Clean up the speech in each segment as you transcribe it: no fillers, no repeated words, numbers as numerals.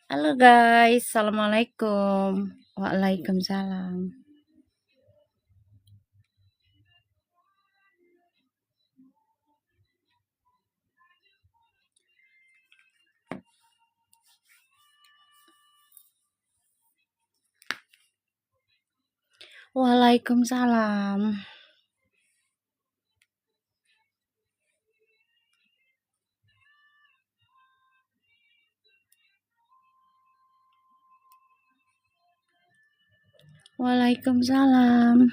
Halo guys, assalamualaikum. Waalaikumsalam. Waalaikumsalam. Waalaikumsalam.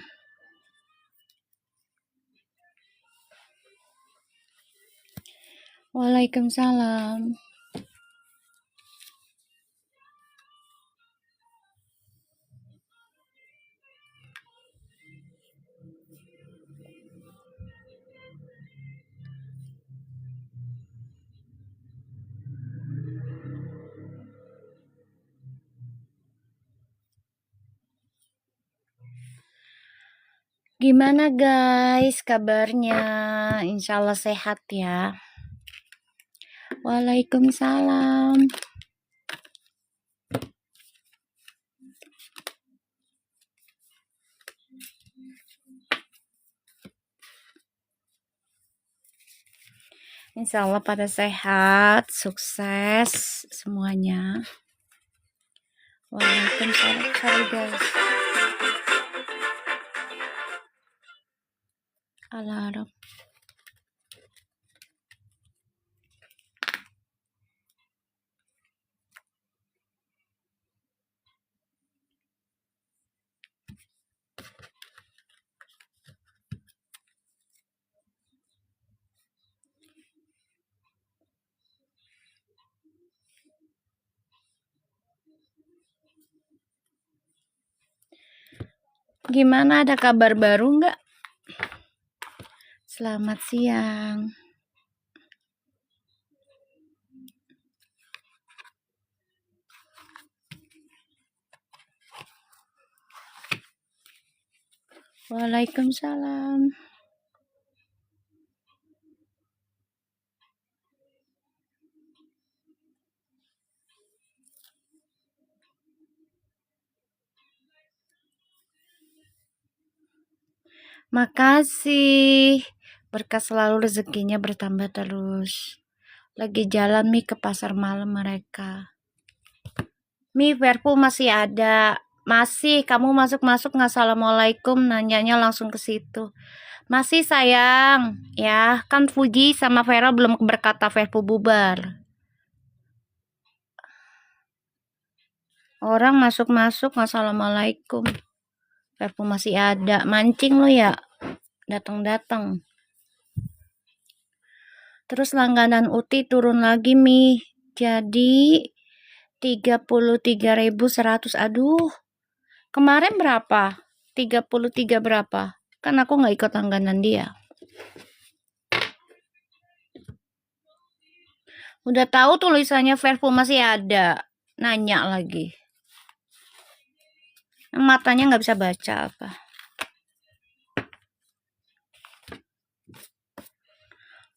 Waalaikumsalam. Gimana guys kabarnya? Insya Allah sehat ya. Waalaikumsalam. Insya Allah pada sehat, sukses semuanya. Waalaikumsalam. Sorry guys. Alarm. Gimana, ada kabar baru nggak? Selamat siang. Waalaikumsalam. Makasih. Berkah selalu, rezekinya bertambah terus. Lagi jalan Mi ke pasar malam mereka. Mi, Verpu masih ada. Masih, kamu masuk-masuk nggak? Assalamualaikum, nanyanya langsung ke situ. Masih sayang, ya kan Fuji sama Vera belum berkata Verpu bubar. Orang masuk-masuk, assalamualaikum. Verpu masih ada. Mancing lo ya, datang-datang. Terus langganan Uti turun lagi Mi. Jadi 33.100. Aduh. Kemarin berapa? 33 berapa? Kan aku nggak ikut langganan dia. Udah tahu tulisannya Verpu masih ada. Nanya lagi. Matanya nggak bisa baca apa.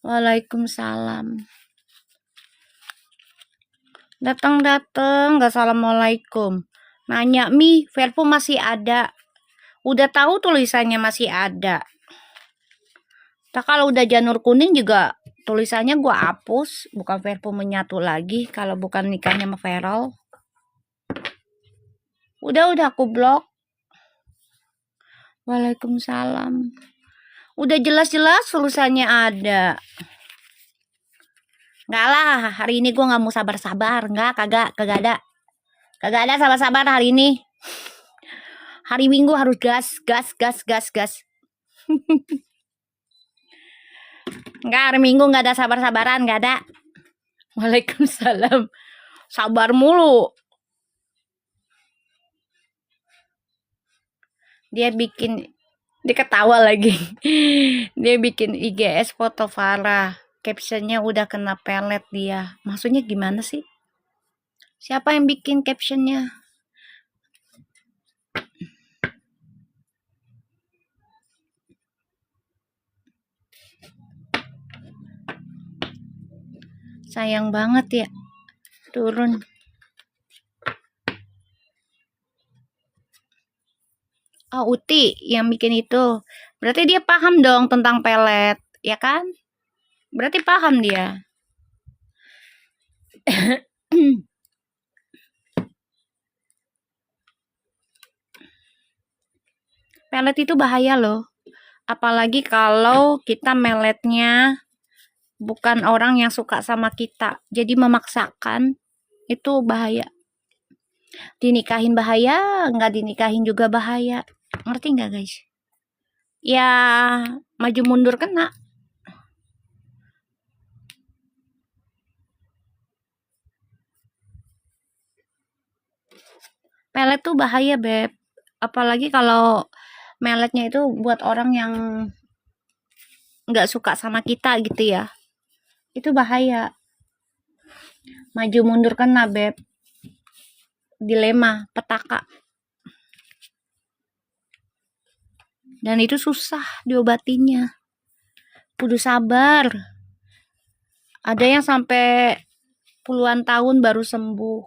Waalaikumsalam. Datang-datang, nggak assalamualaikum. Nanya, Mi, Verpu masih ada. Udah tahu tulisannya masih ada. Nah, kalau udah janur kuning juga tulisannya gua hapus, bukan Verpu menyatu lagi kalau bukan nikahnya sama Feral. Udah aku blok. Waalaikumsalam. Udah jelas-jelas tulisannya ada. Enggak lah, hari ini gua nggak mau sabar-sabar. Kagak ada. Kagak ada sabar-sabar hari ini. Hari Minggu harus gas. Enggak, hari Minggu nggak ada sabar-sabaran, nggak ada. Waalaikumsalam. Sabar mulu. Dia ketawa lagi. Dia bikin IGS foto Farah. Captionnya udah kena pelet dia. Maksudnya gimana sih? Siapa yang bikin captionnya? Sayang banget ya. Turun. Oh, Uti yang bikin itu. Berarti dia paham dong tentang pelet, ya kan? Berarti paham dia. Pelet itu bahaya loh. Apalagi kalau kita meletnya bukan orang yang suka sama kita. Jadi memaksakan itu bahaya. Dinikahin bahaya, nggak dinikahin juga bahaya. Ngerti nggak guys? Ya maju mundur kena. Pelet tuh bahaya beb. Apalagi kalau meletnya itu buat orang yang nggak suka sama kita gitu ya. Itu bahaya. Maju mundur kena beb. Dilema, petaka. Dan itu susah diobatinya. Kudu sabar. Ada yang sampai puluhan tahun baru sembuh.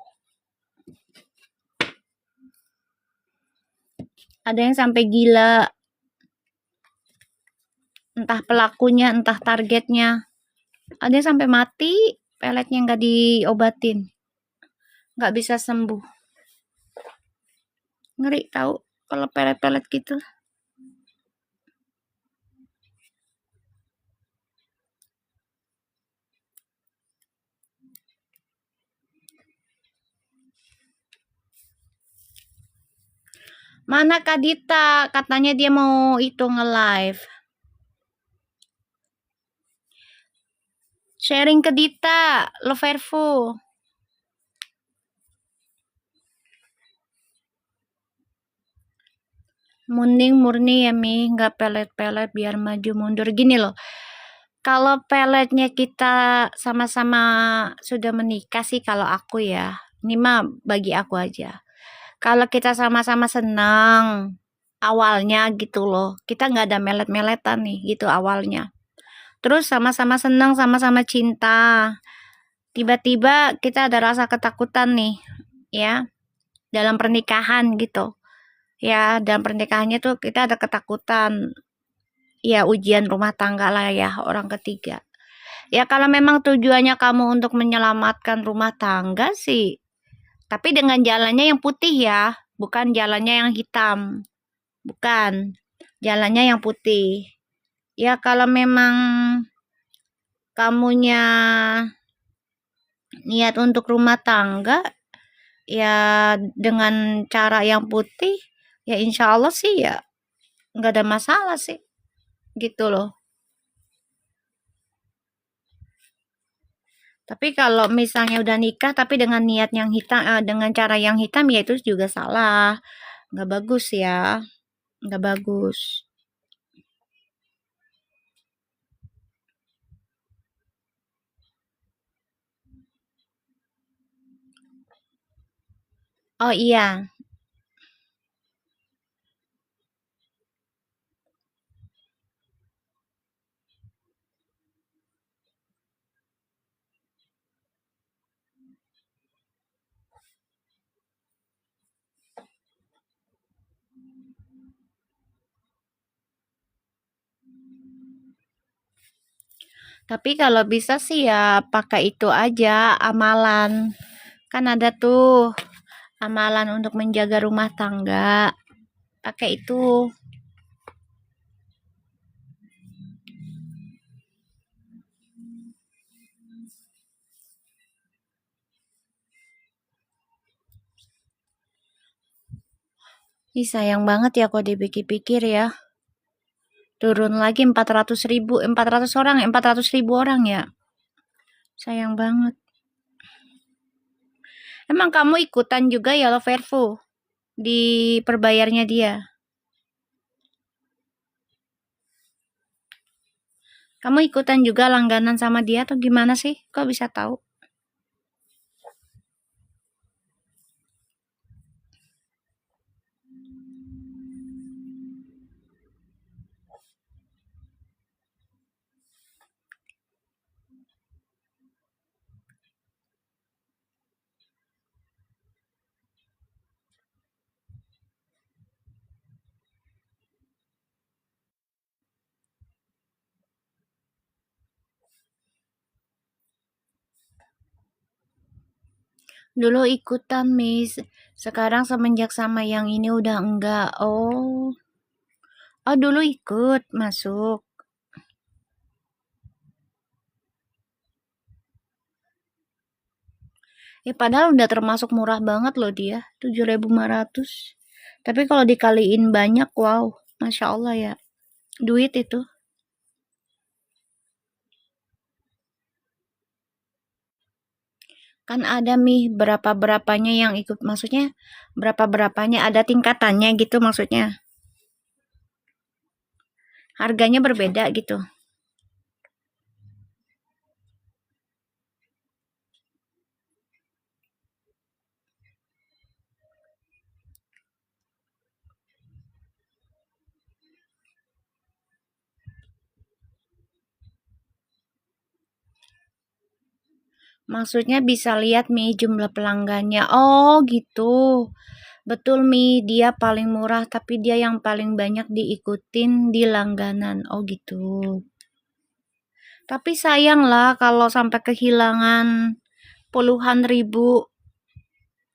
Ada yang sampai gila. Entah pelakunya, entah targetnya. Ada yang sampai mati, peletnya nggak diobatin. Nggak bisa sembuh. Ngeri tahu kalau pelet-pelet gitu. Mana Kak Dita? Katanya dia mau itu nge-live. Sharing ke Dita, Loverfu. Mending murni ya Mi, nggak pelet-pelet biar maju mundur. Gini loh, kalau peletnya kita sama-sama sudah menikah sih kalau aku ya. Ini mah bagi aku aja. Kalau kita sama-sama senang awalnya gitu loh. Kita nggak ada melet-meletan nih gitu awalnya. Terus sama-sama senang, sama-sama cinta. Tiba-tiba kita ada rasa ketakutan nih, ya, dalam pernikahan gitu. Ya, dalam pernikahannya tuh kita ada ketakutan. Ya, ujian rumah tangga lah ya, orang ketiga. Ya, kalau memang tujuannya kamu untuk menyelamatkan rumah tangga sih, tapi dengan jalannya yang putih ya, bukan jalannya yang hitam. Bukan. Jalannya yang putih. Ya, kalau memang kamunya niat untuk rumah tangga, ya dengan cara yang putih, ya insya Allah sih ya nggak ada masalah sih. Gitu loh. Tapi kalau misalnya udah nikah tapi dengan niat yang hitam, dengan cara yang hitam ya itu juga salah. Nggak bagus ya. Nggak bagus. Oh iya, tapi kalau bisa sih ya pakai itu aja amalan. Kan ada tuh amalan untuk menjaga rumah tangga. Pakai itu. Ih, sayang banget ya kalau dipikir-pikir ya. Turun lagi 400.000, 400 orang, 400.000 orang ya. Sayang banget. Emang kamu ikutan juga ya lo Vervo di perbayarnya dia? Kamu ikutan juga langganan sama dia atau gimana sih? Kok bisa tahu? Dulu ikutan, Miss. Sekarang semenjak sama yang ini udah enggak. Oh. Oh, dulu ikut masuk. Padahal udah termasuk murah banget loh dia, 7.500. Tapi kalau dikaliin banyak, wow, Masya Allah ya. Duit itu. Kan ada mih berapa-berapanya yang ikut, maksudnya berapa-berapanya ada tingkatannya gitu maksudnya. Harganya berbeda gitu. Maksudnya bisa lihat mih jumlah pelanggannya. Oh gitu. Betul mih, dia paling murah tapi dia yang paling banyak diikutin di langganan. Oh gitu. Tapi sayang lah kalau sampai kehilangan puluhan ribu.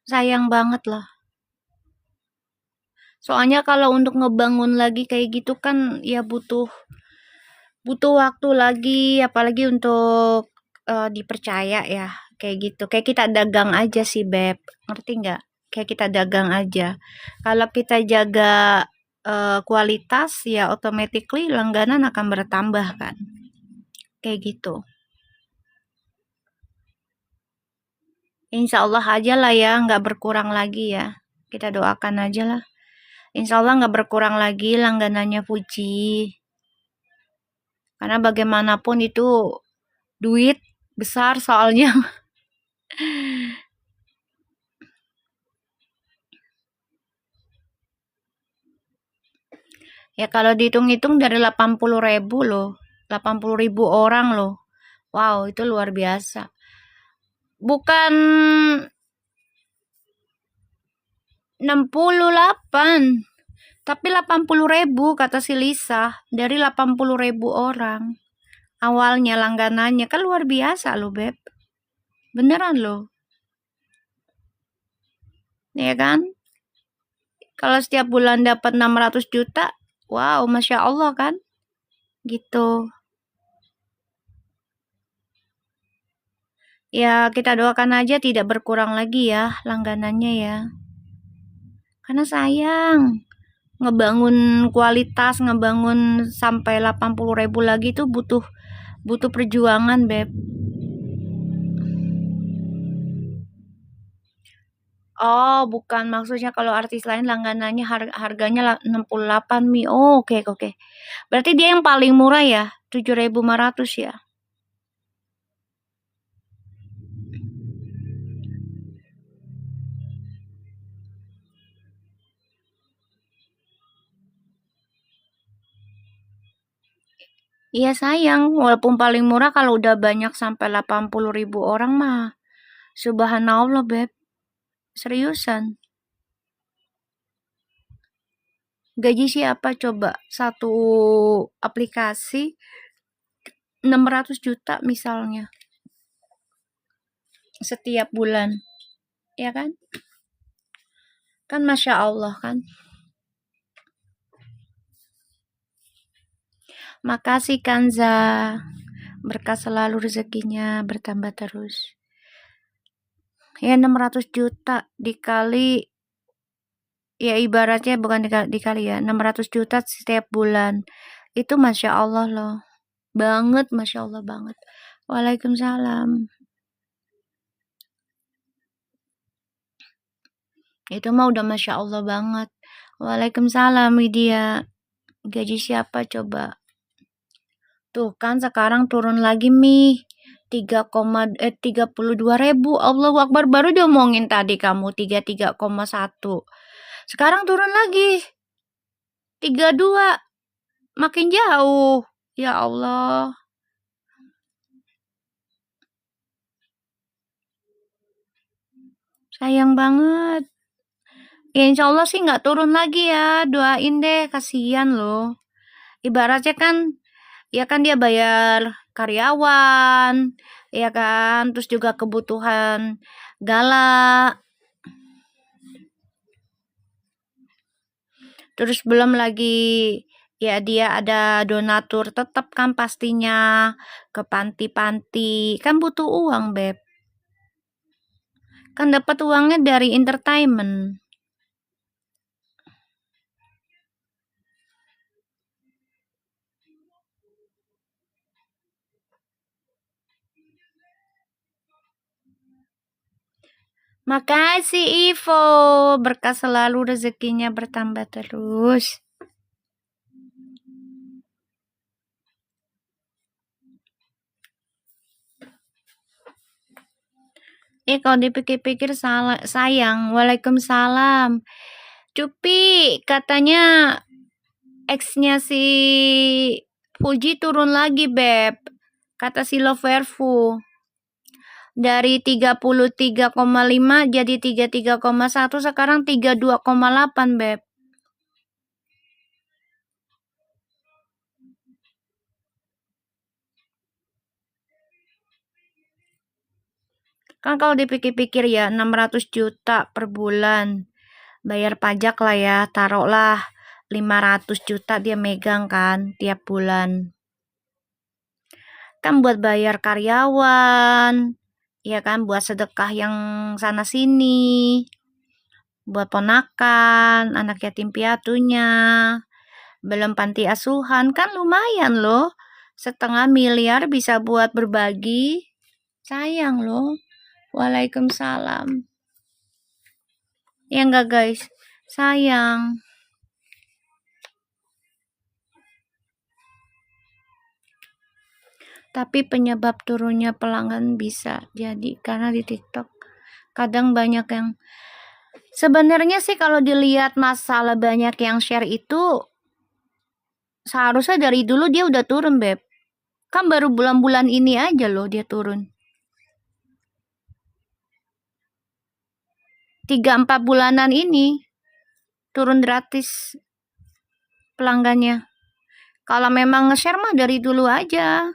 Sayang banget lah. Soalnya kalau untuk ngebangun lagi kayak gitu kan ya butuh butuh waktu lagi, apalagi untuk dipercaya ya, kayak gitu. Kayak kita dagang aja sih, Beb. Ngerti nggak? Kayak kita dagang aja. Kalau kita jaga kualitas, ya automatically langganan akan bertambah kan. Kayak gitu. Insya Allah aja lah ya, nggak berkurang lagi ya. Kita doakan aja lah. Insya Allah nggak berkurang lagi langganannya Fuji. Karena bagaimanapun itu duit besar soalnya. Ya kalau dihitung-hitung dari 80.000 loh. 80.000 orang loh. Wow, itu luar biasa. Bukan 68, tapi 80.000 kata si Lisa. Dari 80.000 orang. Awalnya langganannya kan luar biasa loh, Beb. Beneran loh. Ya kan? Kalau setiap bulan dapat 600 juta, wow, Masya Allah kan? Gitu. Ya, kita doakan aja tidak berkurang lagi ya langganannya ya. Karena sayang, ngebangun kualitas, ngebangun sampai 80.000 lagi itu butuh butuh perjuangan, Beb. Oh, bukan maksudnya kalau artis lain langganannya harganya 68 Mi. Oh, oke oke. Berarti dia yang paling murah ya, 7.500 ya. Iya sayang, walaupun paling murah kalau udah banyak sampai 80.000 orang mah. Subhanallah, Beb. Seriusan. Gaji siapa coba? Satu aplikasi 600 juta misalnya setiap bulan. Ya kan? Kan Masya Allah kan? Makasih Kanza. Berkah selalu rezekinya bertambah terus. Ya 600 juta dikali, ya ibaratnya bukan dikali ya, 600 juta setiap bulan. Itu Masya Allah loh. Banget, Masya Allah banget. Waalaikumsalam. Itu mah udah Masya Allah banget. Waalaikumsalam Widya. Gaji siapa coba? Tuh kan sekarang turun lagi Mi. 32.000. Allahu Akbar, baru diomongin tadi kamu 33,1. Sekarang turun lagi 32. Makin jauh. Ya Allah. Sayang banget. Ya insya Allah sih nggak turun lagi ya. Doain deh, kasihan loh. Ibaratnya kan, ya kan dia bayar karyawan, ya kan, terus juga kebutuhan Gala, terus belum lagi ya dia ada donatur tetap kan pastinya ke panti-panti, kan butuh uang beb, kan dapat uangnya dari entertainment. Makasih Ivo, berkah selalu, rezekinya bertambah terus. Kalau dipikir-pikir salah, sayang. Waalaikumsalam. Cupi, katanya X-nya si Fuji turun lagi, Beb. Kata si Loverfu. Dari 33,5 jadi 33,1, sekarang 32,8, Beb. Kan kalau dipikir-pikir ya 600 juta per bulan. Bayar pajak lah ya, taruhlah 500 juta dia megang kan tiap bulan. Kan buat bayar karyawan, ya kan, buat sedekah yang sana sini, buat ponakan, anak yatim piatunya, belum panti asuhan, kan lumayan loh. 500 miliar bisa buat berbagi. Sayang loh. Waalaikumsalam. Ya enggak guys? Sayang. Tapi penyebab turunnya pelanggan bisa jadi karena di TikTok kadang banyak yang sebenarnya sih kalau dilihat masalah banyak yang share itu seharusnya dari dulu dia udah turun, Beb. Kan baru bulan-bulan ini aja loh dia turun. 3-4 bulanan ini turun gratis pelanggannya. Kalau memang nge-share mah dari dulu aja.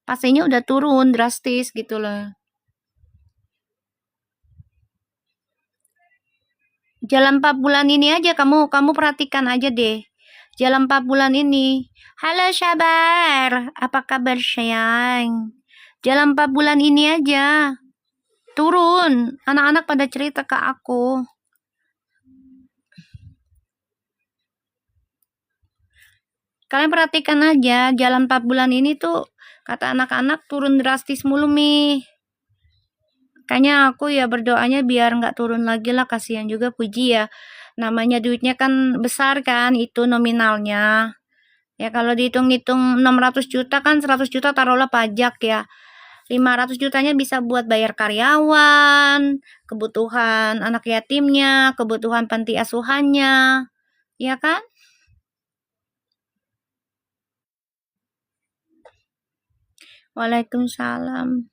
Pastinya udah turun drastis gitu loh. Jalan 4 bulan ini aja kamu perhatikan aja deh. Jalan 4 bulan ini. Halo Syabar, apa kabar sayang? Jalan 4 bulan ini aja. Turun. Anak-anak pada cerita ke aku. Kalian perhatikan aja, jalan 4 bulan ini tuh kata anak-anak turun drastis mulu Mi. Kayaknya aku ya berdoanya biar nggak turun lagi lah, kasihan juga Puji ya. Namanya duitnya kan besar kan, itu nominalnya. Ya kalau dihitung-hitung 600 juta kan 100 juta taruhlah pajak ya. 500 jutanya bisa buat bayar karyawan, kebutuhan anak yatimnya, kebutuhan panti asuhannya. Ya kan? Waalaikumsalam.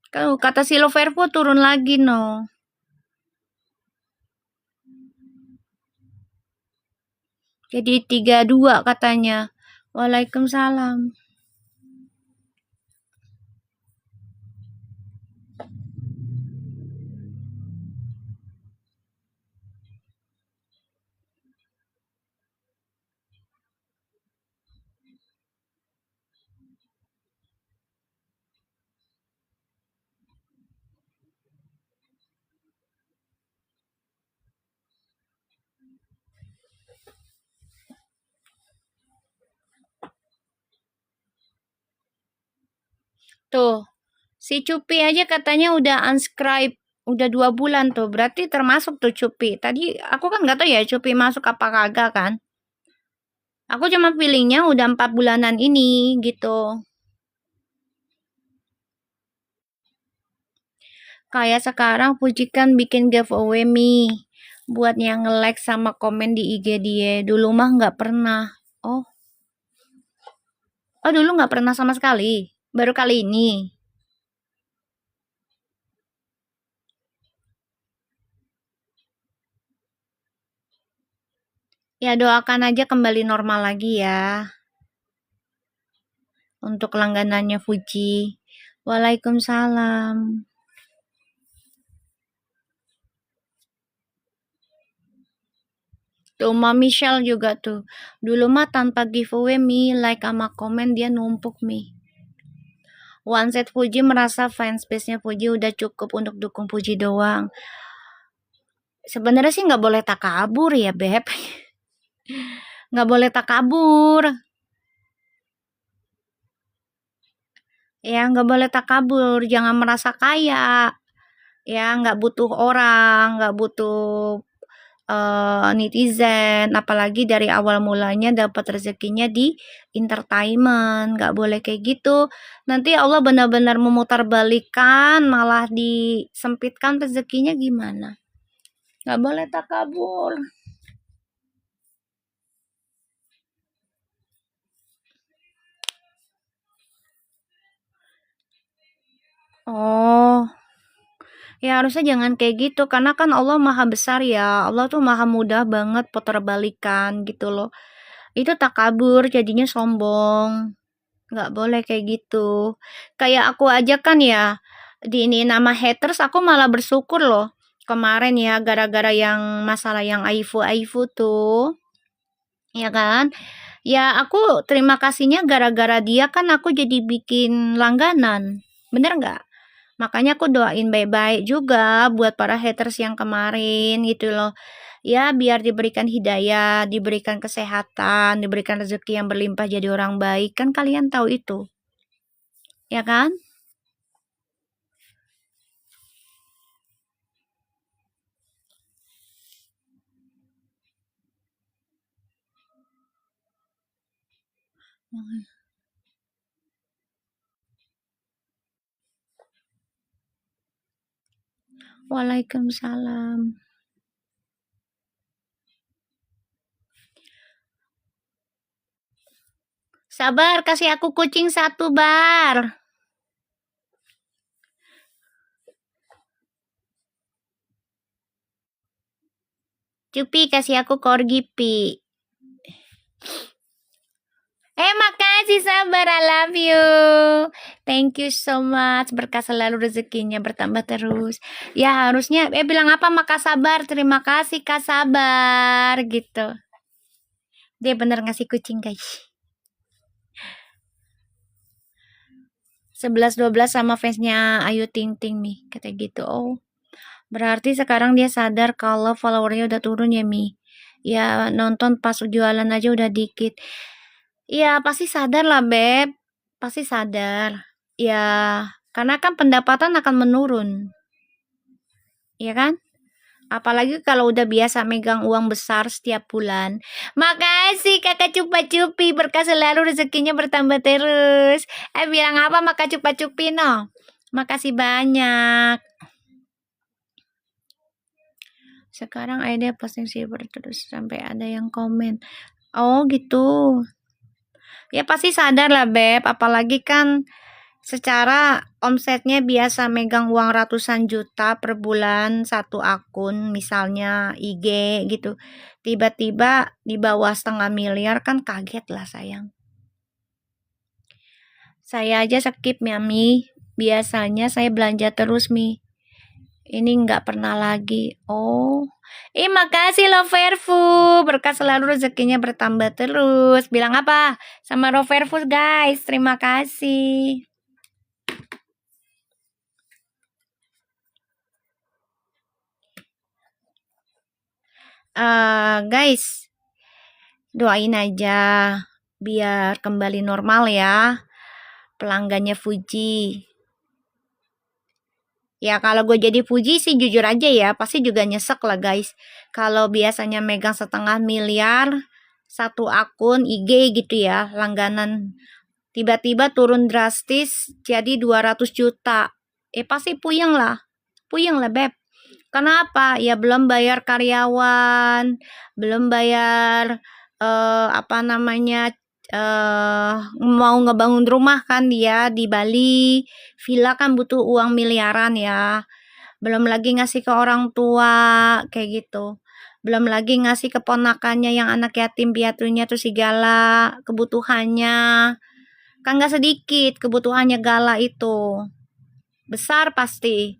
Kalau kata si Loverpo turun lagi no. Jadi 32 katanya. Waalaikumsalam. Tuh, si Cupi aja katanya udah unsubscribe udah 2 bulan tuh. Berarti termasuk tuh Cupi. Tadi aku kan nggak tahu ya Cupi masuk apa kagak kan. Aku cuma feelingnya udah 4 bulanan ini gitu. Kayak sekarang Puji kan bikin giveaway buat yang nge-like sama komen di IG dia. Dulu mah nggak pernah. Oh, oh dulu nggak pernah sama sekali. Baru kali ini. Ya doakan aja kembali normal lagi ya. untuk langganannya Fuji. Waalaikumsalam. Tuh, Mama Michelle juga tuh. Dulu mah tanpa giveaway like sama komen dia numpuk One Set Fuji merasa fanspace-nya Fuji udah cukup untuk dukung Fuji doang. Sebenarnya sih nggak boleh takabur ya, Beb. Nggak boleh takabur. Ya, nggak boleh takabur. Jangan merasa kaya. Ya, nggak butuh orang, nggak butuh netizen, apalagi dari awal mulanya dapat rezekinya di entertainment, nggak boleh kayak gitu. Nanti Allah benar-benar memutarbalikkan, malah disempitkan rezekinya gimana? Nggak boleh takabur. Oh, ya harusnya jangan kayak gitu, karena kan Allah maha besar ya, Allah tuh maha mudah banget puterbalikan gitu loh. Itu takabur, jadinya sombong. Nggak boleh kayak gitu. Kayak aku aja kan ya, di ini nama haters aku malah bersyukur loh. Kemarin ya, gara-gara yang masalah yang Aifu tuh, ya kan? Ya aku terima kasihnya gara-gara dia kan aku jadi bikin langganan. Bener nggak? Makanya aku doain baik-baik juga buat para haters yang kemarin gitu loh. Ya biar diberikan hidayah, diberikan kesehatan, diberikan rezeki yang berlimpah jadi orang baik. Kan kalian tahu itu, ya kan? Waalaikumsalam. Sabar, kasih aku kucing satu bar. Cupi, kasih aku corgi pi. Makasih Sabar, I love you. Thank you so much. Berkah selalu rezekinya bertambah terus. Ya harusnya, bilang apa Maka Sabar. Terima kasih Kak Sabar, gitu. Dia bener ngasih kucing guys. 11-12 sama fansnya Ayu Ting Ting nih, kata gitu. Oh, berarti sekarang dia sadar kalau followernya udah turun ya Mi. Ya nonton pas jualan aja udah dikit. Ya pasti sadar lah Beb. Pasti sadar. Ya karena kan pendapatan akan menurun. Ya kan? Apalagi kalau udah biasa megang uang besar setiap bulan. Makasih kakak Cupa-Cupi. Berkah selalu rezekinya bertambah terus. Bilang apa maka Cupa-Cupi no? Makasih banyak. Sekarang ada posting silver terus sampai ada yang komen. Oh gitu. Ya pasti sadar lah Beb. Apalagi kan secara omsetnya biasa megang uang ratusan juta per bulan satu akun, misalnya IG gitu. Tiba-tiba di bawah 500.000 kan kaget lah sayang. Saya aja skip ya Mi. Biasanya saya belanja terus Mi. Ini nggak pernah lagi. Oh, makasih Loverfu. Berkah selalu rezekinya bertambah terus. Bilang apa sama Loverfu guys? Terima kasih. Guys, doain aja biar kembali normal ya pelanggannya Fuji. Ya kalau gue jadi Fuji sih jujur aja ya pasti juga nyesek lah guys. Kalau biasanya megang 500.000 satu akun IG gitu ya langganan, tiba-tiba turun drastis jadi 200 juta. Pasti puyeng lah Beb. Kenapa? Ya belum bayar karyawan, belum bayar apa namanya, mau ngebangun rumah kan dia di Bali, villa kan butuh uang miliaran ya. Belum lagi ngasih ke orang tua kayak gitu. Belum lagi ngasih keponakannya yang anak yatim piatunya tuh segala kebutuhannya. Kan nggak sedikit kebutuhannya Gala itu. Besar pasti.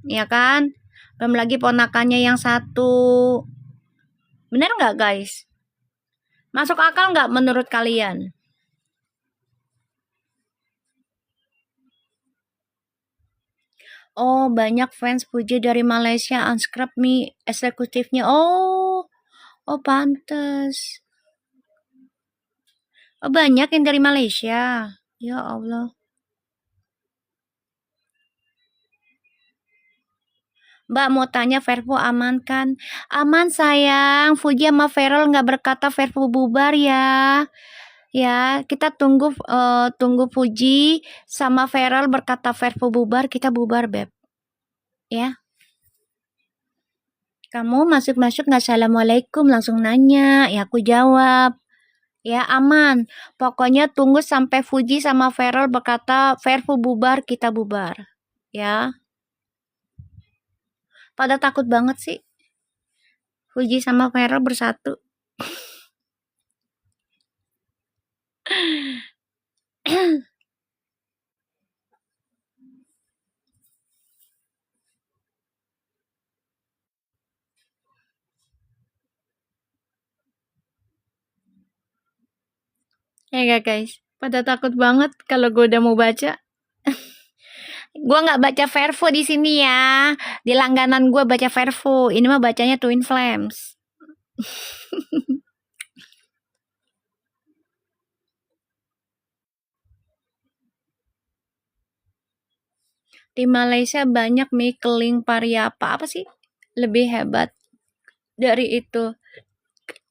Ya kan? Belum lagi ponakannya yang satu. Bener nggak guys? Masuk akal nggak menurut kalian? Oh, banyak fans Puji dari Malaysia. Unscript me eksekutifnya. Oh, oh pantes. Oh, banyak yang dari Malaysia. Ya Allah. Mbak mau tanya Vervo aman kan? Aman sayang. Fuji sama Feral nggak berkata Vervo bubar ya. Ya, kita tunggu Fuji sama Feral berkata Vervo bubar, kita bubar beb. Ya. Kamu masuk-masuk nggak assalamualaikum langsung nanya, ya aku jawab. Ya aman. Pokoknya tunggu sampai Fuji sama Feral berkata Vervo bubar, kita bubar. Ya. Pada takut banget sih. Fuji sama Feral bersatu. Ya gak guys? Pada takut banget kalau gue udah mau baca. Gue nggak baca Vervo di sini ya. Di langganan gue baca Vervo. Ini mah bacanya Twin Flames. Di Malaysia banyak mie keling pariapa. Apa sih? Lebih hebat dari itu.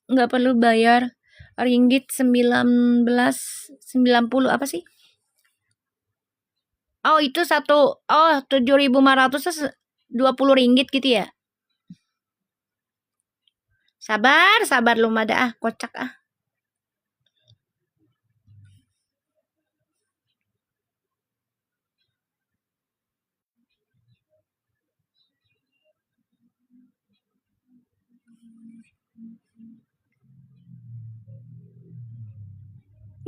Nggak perlu bayar. Ringgit 1990 apa sih? Oh itu 7.500 20 ringgit gitu ya. Sabar lu mada kocak ah.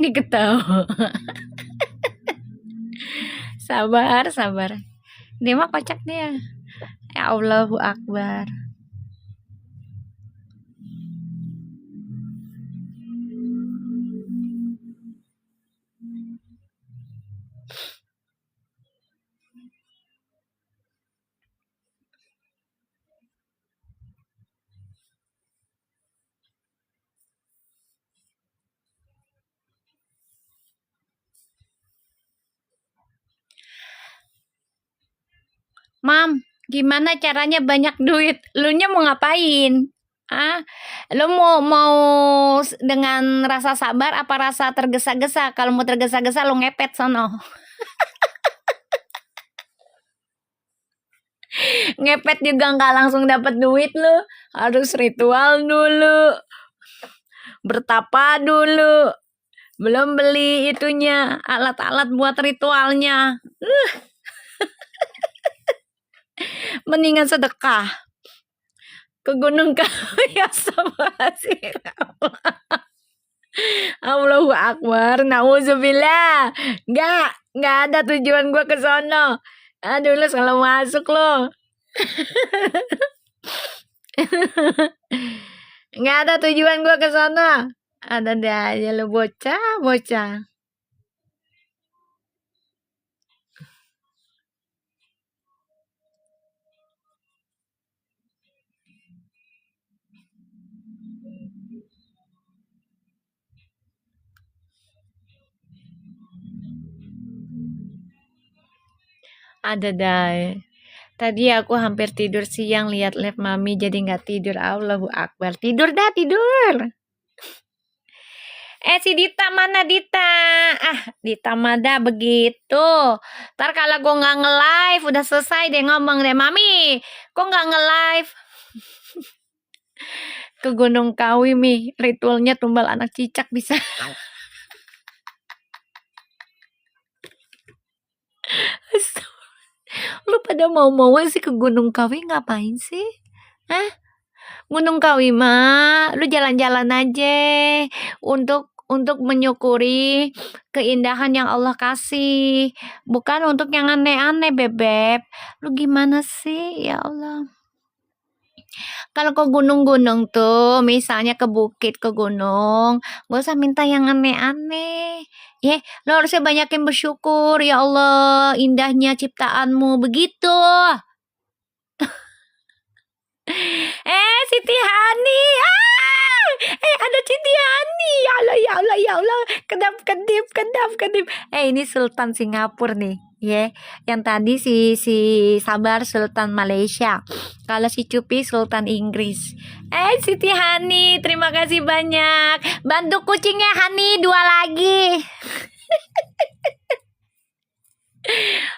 Diketawa. sabar. Dia mah kocak dia. Ya Allahu Akbar. Mam, gimana caranya banyak duit? Lu nya mau ngapain? Ah, lu mau dengan rasa sabar apa rasa tergesa-gesa? Kalau mau tergesa-gesa lu ngepet sono. Ngepet juga nggak langsung dapat duit lu. Harus ritual dulu. Bertapa dulu. Belum beli itunya, alat-alat buat ritualnya. Mendingan sedekah ke gunung ya sama sih. Allahu Akbar, nauzubillah. Nggak ada tujuan gua ke sono. Aduh lu salah masuk lo. Nggak ada tujuan gua ke sono. Ada deh aja lu bocah. Ada dah. Tadi aku hampir tidur siang lihat live mami jadi nggak tidur. Allahu Akbar. Tidur dah, tidur. Si Dita mana Dita? Dita mada begitu. Ntar kalau gue nggak nge-live udah selesai deh ngomong deh. Mami, kok nggak nge-live? Ke Gunung Kawi mi, ritualnya tumbal anak cicak bisa. Lu pada mau sih ke Gunung Kawi ngapain sih? Gunung Kawi mah lu jalan-jalan aja untuk untuk menyukuri keindahan yang Allah kasih, bukan untuk yang aneh-aneh, Bebep. Lu gimana sih? Ya Allah. Kalau ke gunung-gunung tuh, misalnya ke bukit, ke gunung, gak usah minta yang aneh-aneh. Ya, lo harusnya banyakin bersyukur. Ya Allah, indahnya ciptaanmu. Begitu. Siti Hani. Ada Siti Hani. Ya Allah, ya Allah, ya Allah. Kedap, kedip, kedap, kedip. Ini Sultan Singapura nih. Ya, yang tadi si Sabar Sultan Malaysia. Kalau si Cupi Sultan Inggris. Siti Hani, terima kasih banyak. Bantu kucingnya Hani 2 lagi.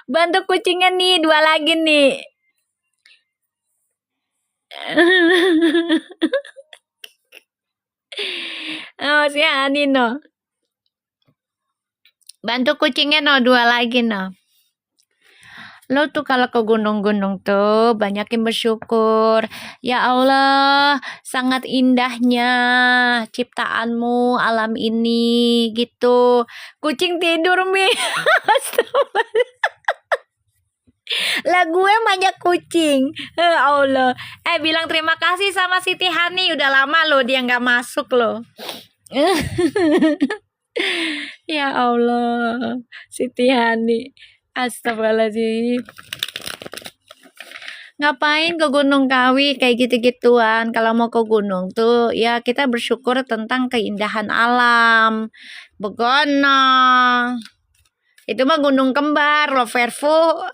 Bantu kucingnya nih 2 lagi nih. Oh, si Hani no. Bantu kucingnya no 2 lagi no. Lo tuh kalau ke gunung-gunung tuh banyakin bersyukur. Ya Allah, sangat indahnya ciptaanmu alam ini gitu. Kucing tidur Mi. Lah gue banyak kucing. Allah. Bilang terima kasih sama Siti Hani. Udah lama loh dia nggak masuk loh. Ya Allah, Siti Hani. Astagfirullahaladzim. Ngapain ke Gunung Kawi kayak gitu-gituan? Kalau mau ke gunung tuh ya kita bersyukur tentang keindahan alam. Begono. Itu mah gunung kembar loh, Verfu.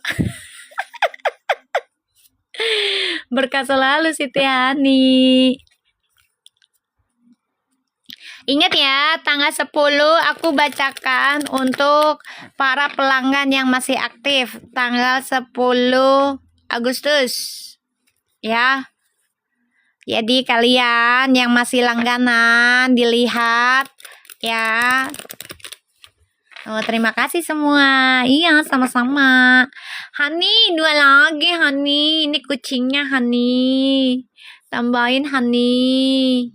Berkah selalu Siti Hani. Ingat ya, tanggal 10 aku bacakan untuk para pelanggan yang masih aktif. Tanggal 10 Agustus. Ya. Jadi kalian yang masih langganan dilihat ya. Oh, terima kasih semua. Iya, sama-sama. Hani, 2 lagi Hani. Ini kucingnya Hani. Tambahin Hani.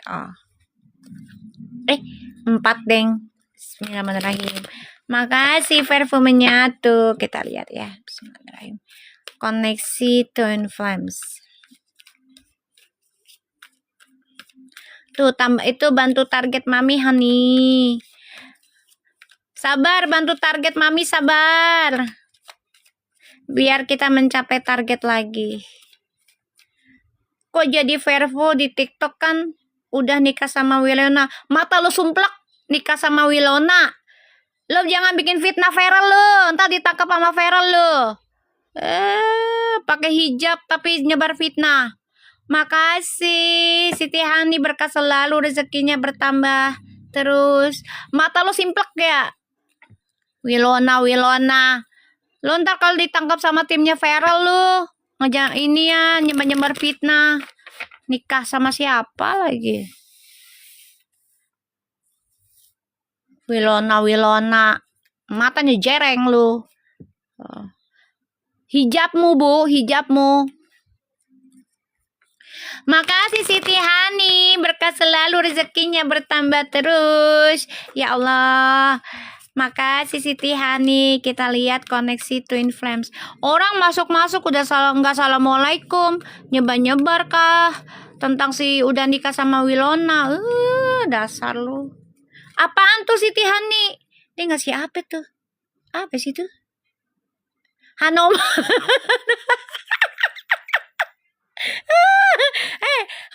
Oh. 4 deng. Bismillahirrahmanirrahim. Makasih perfumenya tuh. Kita lihat ya. Bismillahirrahmanirrahim. Koneksi Twin Flames. Tuh, itu bantu target Mami Hani. Sabar, bantu target Mami, sabar. Biar kita mencapai target lagi. Kok jadi Vervo di TikTok kan udah nikah sama Wilona. Mata lo sumplak nikah sama Wilona. Lo jangan bikin fitnah Feral lo. Ntar ditangkap sama Feral lo. Pakai hijab tapi nyebar fitnah. Makasih Siti Hani, berkah selalu, rezekinya bertambah terus. Mata lo simplek ya. Wilona. Lo ntar kalau ditangkap sama timnya Feral lo ngajak ini ya, nyebar fitnah. Nikah sama siapa lagi? Wilona. Matanya jereng lu. Hijabmu, Bu, hijabmu. Makasih Siti Hani, berkah selalu, rezekinya bertambah terus. Ya Allah. Makasih Siti Hani. Kita lihat koneksi Twin Flames. Orang masuk-masuk udah nggak assalamualaikum, nyebar kah tentang si udah nikah sama Wilona. Dasar lu. Apaan tuh Siti Hani? Dia ngasih apa tuh? Apa sih tuh? Hanoman.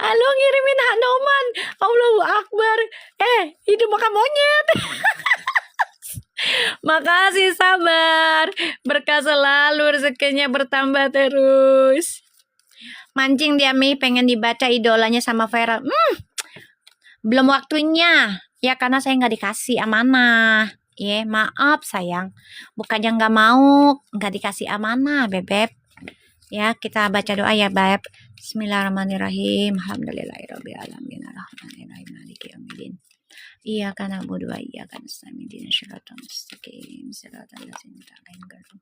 Halo, ngirimin Hanoman. Allahu Akbar. Itu makan monyet. Makasih Sabar. Berkah selalu, rezekinya bertambah terus. Mancing dia Mi, pengen dibaca idolanya sama Vera. Belum waktunya. Ya karena saya nggak dikasih amanah. Ya maaf sayang. Bukannya nggak mau, nggak dikasih amanah Bebep. Ya kita baca doa ya Beb. Bismillahirrahmanirrahim. Alhamdulillahirabbil alamin. Arrahmanirrahim. Maliki yaumiddin. Iyyaka na'budu wa iyyaka nasta'in. Ihdinas siratal mustaqim. Siratal ladzina an'amta 'alaihim.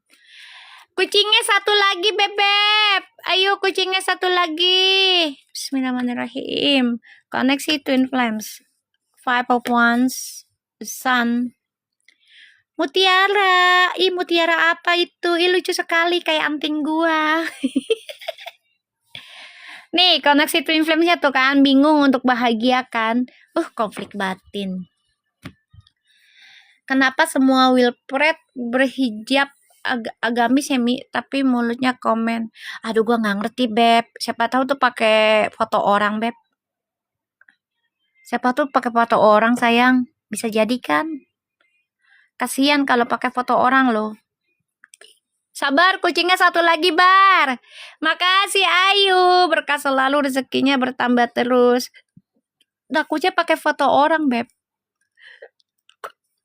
Kucingnya satu lagi Bebep. Ayo kucingnya satu lagi. Bismillahirrahmanirrahim. Koneksi Twin Flames. Five of Wands, Sun. Mutiara. Ih, mutiara apa itu? Ih, lucu sekali kayak anting gua. Nih, koneksi twin flame-nya tuh kan, bingung untuk bahagia kan. Konflik batin. Kenapa semua Wilpret berhijab agamis ya, Mi? Tapi mulutnya komen. Aduh, gua nggak ngerti, Beb. Siapa tahu tuh pakai foto orang, Beb. Siapa tuh pakai foto orang, sayang. Bisa jadi kan? Kasihan kalau pakai foto orang loh. Sabar, kucingnya satu lagi, Bar. Makasih, Ayu. Berkah selalu, rezekinya bertambah terus. Takutnya pakai foto orang, Beb.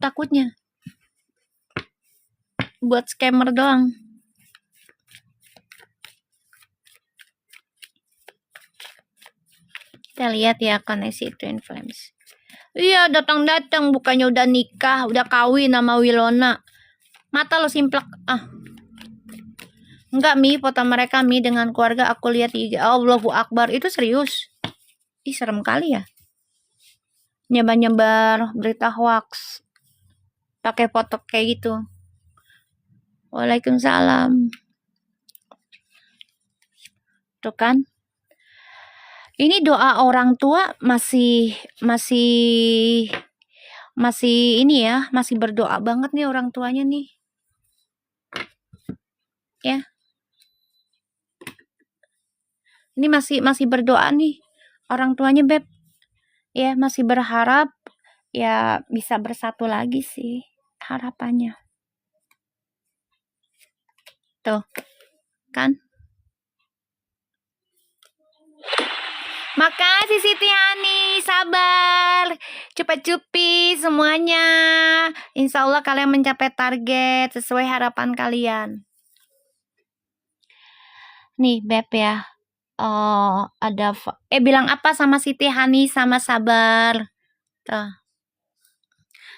Takutnya. Buat scammer doang. Kita lihat ya koneksi twin flames. Iya, datang-datang. Bukannya udah nikah, udah kawin sama Wilona. Mata lo simplek. Enggak, Mi, foto mereka, Mi, dengan keluarga aku lihat di IG. Allahu Akbar, itu serius. Ih, serem kali ya. Nyebar-nyebar berita hoax. Pakai foto kayak gitu. Waalaikumsalam. Tuh kan. Ini doa orang tua masih ini ya, masih berdoa banget nih orang tuanya nih. Ya. Ini masih berdoa nih orang tuanya, Beb. Ya, masih berharap ya bisa bersatu lagi sih harapannya. Tuh. Kan? Makasih Siti Hani, sabar. Cepat-cepi semuanya. Insya Allah kalian mencapai target sesuai harapan kalian. Nih, Beb ya. Ada bilang apa sama Siti Hani sama sabar. Tuh.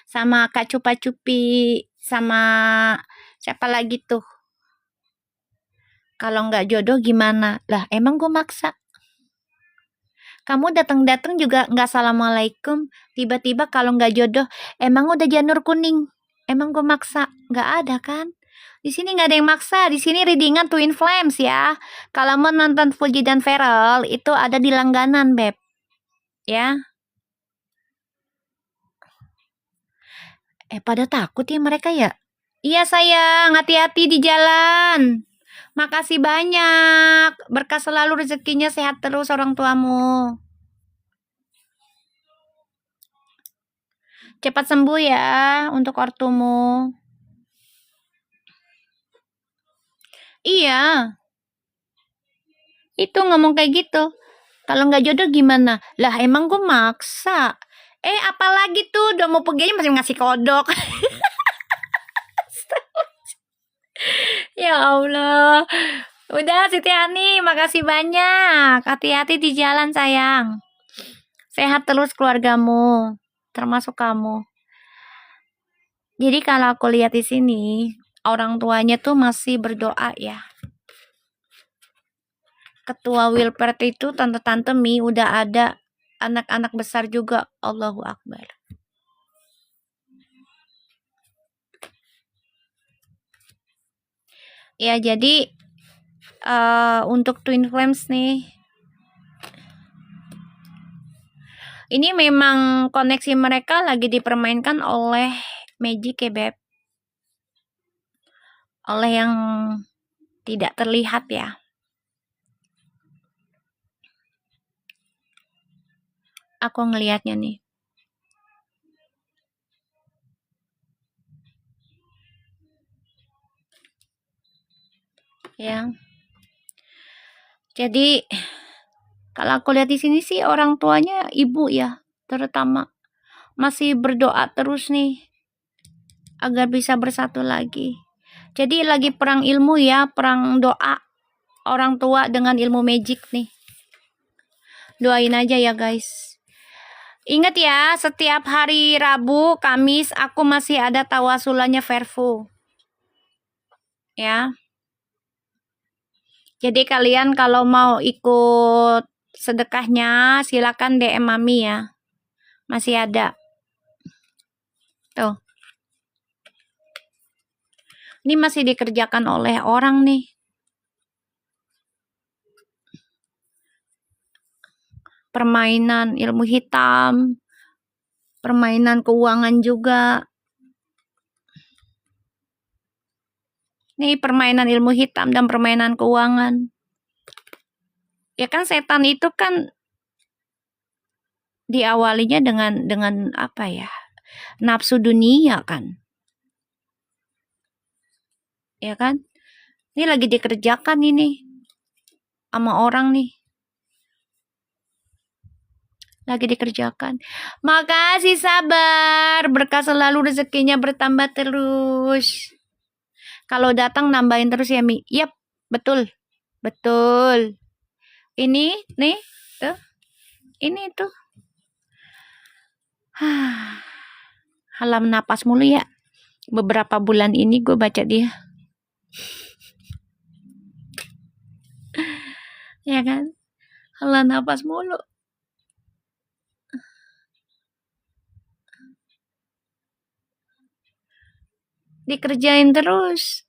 Sama Kak Cupa-Cupi, sama siapa lagi tuh? Kalau nggak jodoh gimana? Lah, emang gue maksa. Kamu datang-datang juga nggak assalamualaikum. Tiba-tiba kalau nggak jodoh, emang udah janur kuning. Emang gue maksa? Nggak ada kan? Di sini nggak ada yang maksa. Di sini readingan twin flames ya. Kalau mau nonton Fuji dan Feral, itu ada di langganan, Beb. Ya. Pada takut ya mereka ya? Iya sayang, hati-hati di jalan. Makasih banyak. Berkah selalu, rezekinya sehat terus orang tuamu. Cepat sembuh ya untuk ortumu. Iya. Itu ngomong kayak gitu. Kalau nggak jodoh gimana? Lah emang gue maksa. Apalagi tuh udah mau pergi aja masih ngasih kodok. Ya Allah. Udah Siti Hani, makasih banyak. Hati-hati di jalan sayang. Sehat terus keluargamu, termasuk kamu. Jadi kalau aku lihat di sini, orang tuanya tuh masih berdoa ya. Ketua Wilpert itu tante-tante Mi udah ada, anak-anak besar juga. Allahu Akbar. Ya jadi untuk twin flames nih, ini memang koneksi mereka lagi dipermainkan oleh magic ya, Beb. Oleh yang tidak terlihat ya. Aku ngelihatnya nih. Ya. Jadi kalau aku lihat di sini sih orang tuanya ibu ya, terutama masih berdoa terus nih agar bisa bersatu lagi. Jadi lagi perang ilmu ya, perang doa orang tua dengan ilmu magic nih. Doain aja ya guys. Ingat ya, setiap hari Rabu, Kamis aku masih ada tawasulannya Verfu. Ya. Jadi kalian kalau mau ikut sedekahnya silakan DM Mami ya. Masih ada. Tuh. Ini masih dikerjakan oleh orang nih. Permainan ilmu hitam. Permainan keuangan juga. Nih permainan ilmu hitam dan permainan keuangan. Ya kan setan itu kan diawalinya dengan apa ya? Nafsu dunia kan. Ya kan? Ini lagi dikerjakan ini sama orang nih. Lagi dikerjakan. Makasih sabar. Berkah selalu, rezekinya bertambah terus. Kalau datang nambahin terus ya Mi. Yap, betul. Betul. Ini nih, tuh. Ini tuh. Halam napas mulu ya. Beberapa bulan ini gue baca dia. Ya kan? Halam napas mulu. Dikerjain terus.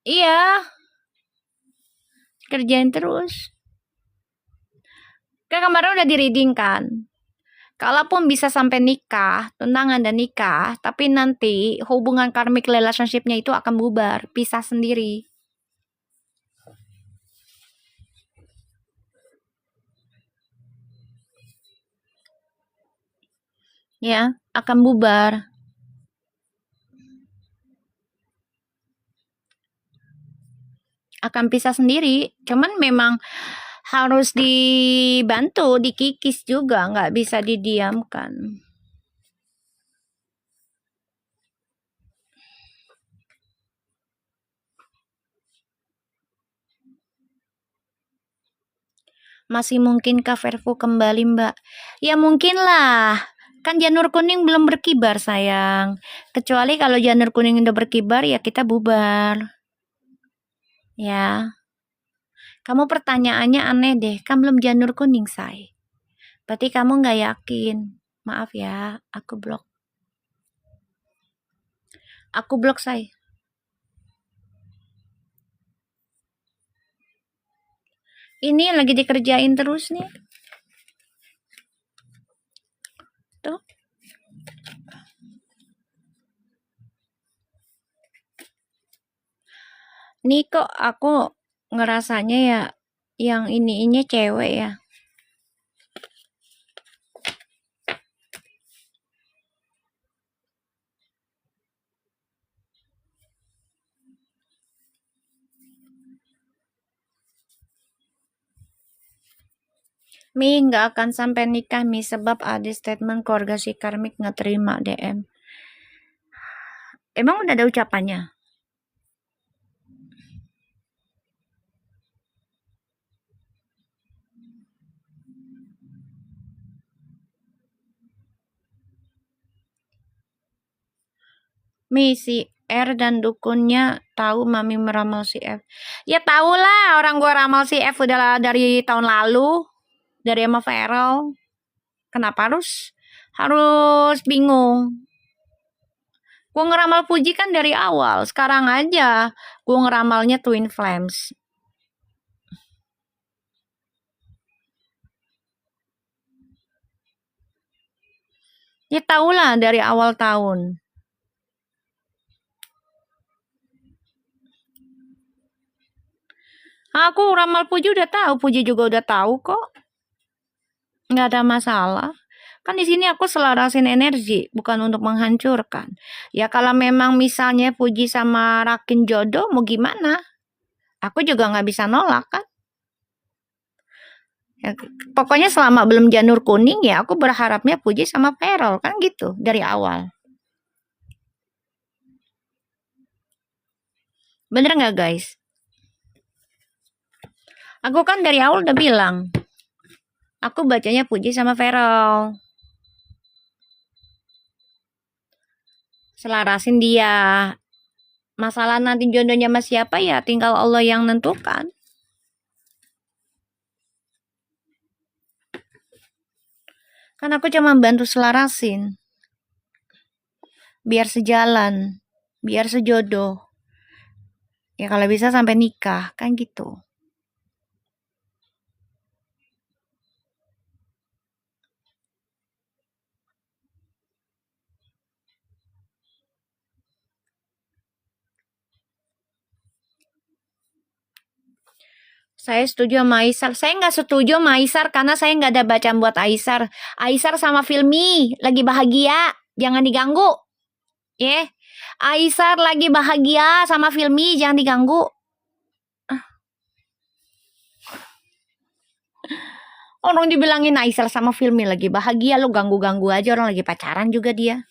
Iya. Kerjain terus. Kan kemarin udah di-reading kan. Kalaupun bisa sampai nikah, tunangan dan nikah, tapi nanti hubungan karmic relationship-nya itu akan bubar, pisah sendiri. Ya, akan bubar. Akan pisah sendiri. Cuman memang harus dibantu, dikikis juga, nggak bisa didiamkan. Masih mungkinkah Verfu kembali, Mbak? Ya mungkin lah. Kan janur kuning belum berkibar, sayang. Kecuali kalau janur kuning udah berkibar, ya kita bubar. Ya. Kamu pertanyaannya aneh deh. Kan belum janur kuning, say. Berarti kamu nggak yakin. Maaf ya, aku blok. Aku blok, say. Ini lagi dikerjain terus nih. Tuh. Nih kok aku ngerasanya ya yang ini cewek ya. Mi nggak akan sampai nikah Mi sebab ada statement keluarga si karmik nggak terima DM. Emang udah ada ucapannya? Mi si R dan dukunnya tahu Mami meramal si F. Ya tahu lah, orang gua ramal si F udah dari tahun lalu, dari sama Feral. Kenapa harus bingung? Gua ngeramal Puji kan dari awal. Sekarang aja gua ngeramalnya Twin Flames. Ya tahu lah dari awal tahun. Aku ramal Puji udah tahu, Puji juga udah tahu kok. Nggak ada masalah. Kan di sini aku selarasin energi, bukan untuk menghancurkan. Ya kalau memang misalnya Puji sama Rakin jodoh, mau gimana? Aku juga nggak bisa nolak kan. Ya, pokoknya selama belum janur kuning ya aku berharapnya Puji sama Perol kan gitu dari awal. Bener nggak guys? Aku kan dari awal udah bilang, aku bacanya Puji sama Perol. Selarasin dia. Masalah nanti jodohnya sama siapa ya tinggal Allah yang nentukan. Kan aku cuma bantu selarasin. Biar sejalan. Biar sejodoh. Ya kalau bisa sampai nikah. Kan gitu. Saya setuju sama Aisar. Saya nggak setuju sama Aisar karena saya nggak ada bacaan buat Aisar. Aisar sama Filmi lagi bahagia. Jangan diganggu. Ya. Aisar lagi bahagia sama Filmi. Jangan diganggu. Orang dibilangin Aisar sama Filmi lagi bahagia. Lo ganggu-ganggu aja. Orang lagi pacaran juga dia.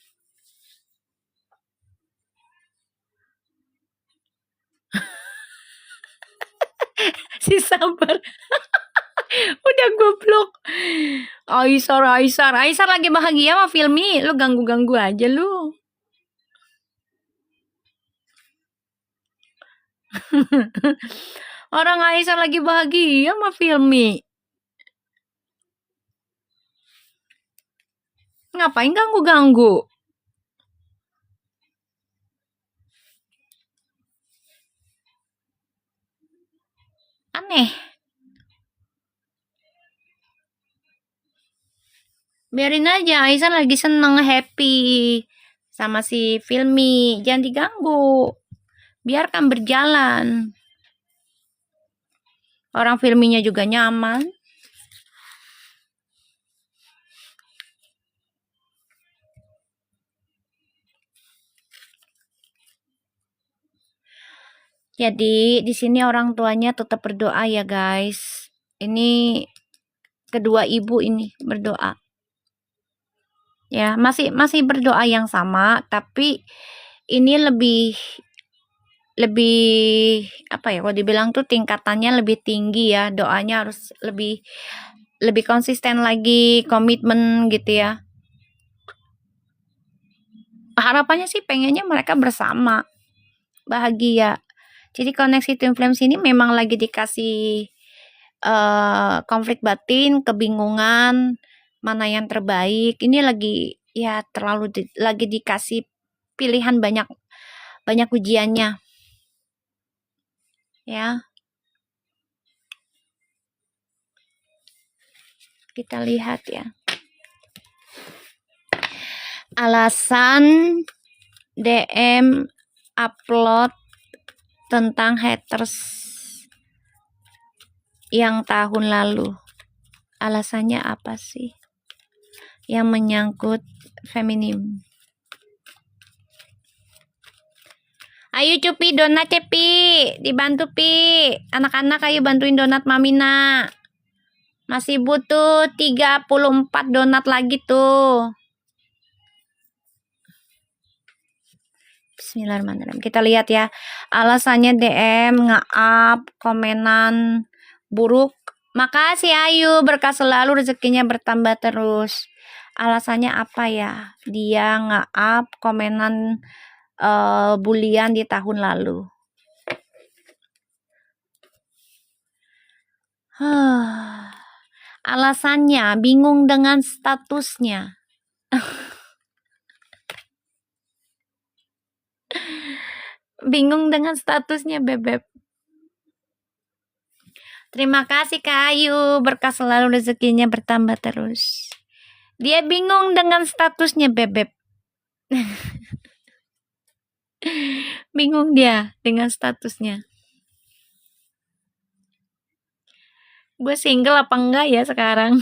Si sabar. Udah goblok. Aisar lagi bahagia sama Filmi. Lu ganggu-ganggu aja lu. Orang Aisar lagi bahagia sama Filmi. Ngapain ganggu-ganggu? Aneh. Biarin aja, Aisyah lagi seneng, happy sama si Filmi. Jangan diganggu. Biarkan berjalan. Orang Filminya juga nyaman. Jadi di sini orang tuanya tetap berdoa ya guys. Ini kedua ibu ini berdoa. Ya, masih berdoa yang sama, tapi ini lebih apa ya, kalau dibilang tuh tingkatannya lebih tinggi ya. Doanya harus lebih konsisten lagi, komitmen gitu ya. Harapannya sih pengennya mereka bersama, bahagia. Jadi koneksi Twin Flames ini memang lagi dikasih konflik batin, kebingungan, mana yang terbaik. Ini lagi ya lagi dikasih pilihan banyak ujiannya. Ya. Kita lihat ya. Alasan DM upload tentang haters yang tahun lalu. Alasannya apa sih? Yang menyangkut feminim. Ayo Cupi donat Cepi, dibantu Pi. Anak-anak ayo bantuin donat Mamina. Masih butuh 34 donat lagi tuh. Bismillahirrahmanirrahim. Kita lihat ya. Alasannya DM, nge-up, komenan buruk. Makasih Ayu, berkah selalu, rezekinya bertambah terus. Alasannya apa ya? Dia nge-up, komenan bulian di tahun lalu. Alasannya bingung dengan statusnya. Bingung dengan statusnya Bebek. Terima kasih Kak Ayu, berkah selalu, rezekinya bertambah terus. Dia bingung dengan statusnya Bebek. Bingung dia dengan statusnya. Gue single apa enggak ya sekarang?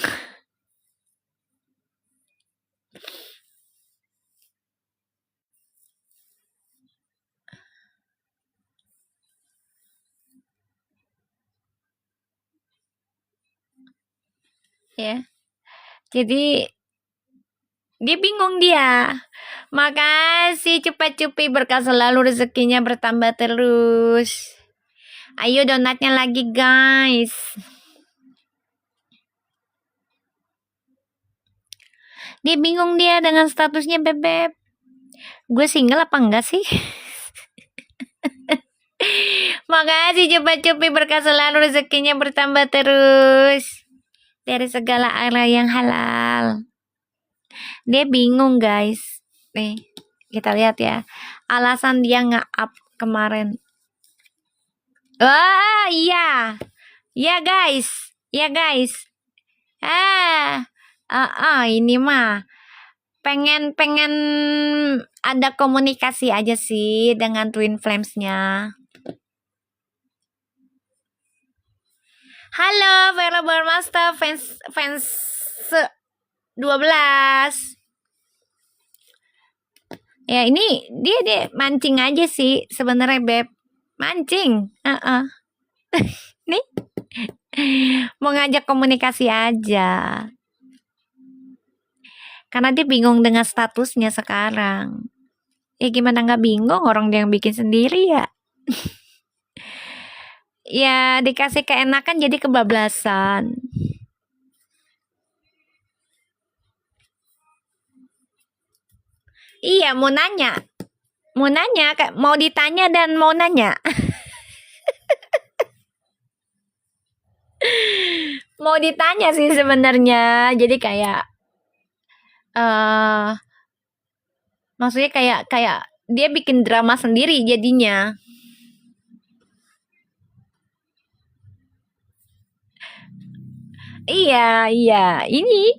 Ya. Jadi dia bingung dia. Makasih Cepat Cupi, berkah selalu, rezekinya bertambah terus. Ayo donatnya lagi guys. Dia bingung dia dengan statusnya Bebek. Gue single apa enggak sih? Makasih Cepat Cupi, berkah selalu, rezekinya bertambah terus. Dari segala arah yang halal. Dia bingung guys. Nih, kita lihat ya. Alasan dia nge-up kemarin. Wah, iya. Iya guys. Iya guys. Ini mah pengen ada komunikasi aja sih dengan Twin Flames-nya. Halo, Vero Master fans 12. Ya ini dia mancing aja sih sebenarnya Beb. Mancing. Nih. Mau ngajak komunikasi aja. Karena dia bingung dengan statusnya sekarang. Ya gimana nggak bingung, orang dia yang bikin sendiri ya. Ya dikasih keenakan jadi kebablasan. Iya, mau nanya, mau ditanya dan mau nanya. Mau ditanya sih sebenarnya. Jadi kayak maksudnya kayak dia bikin drama sendiri jadinya. Iya, ini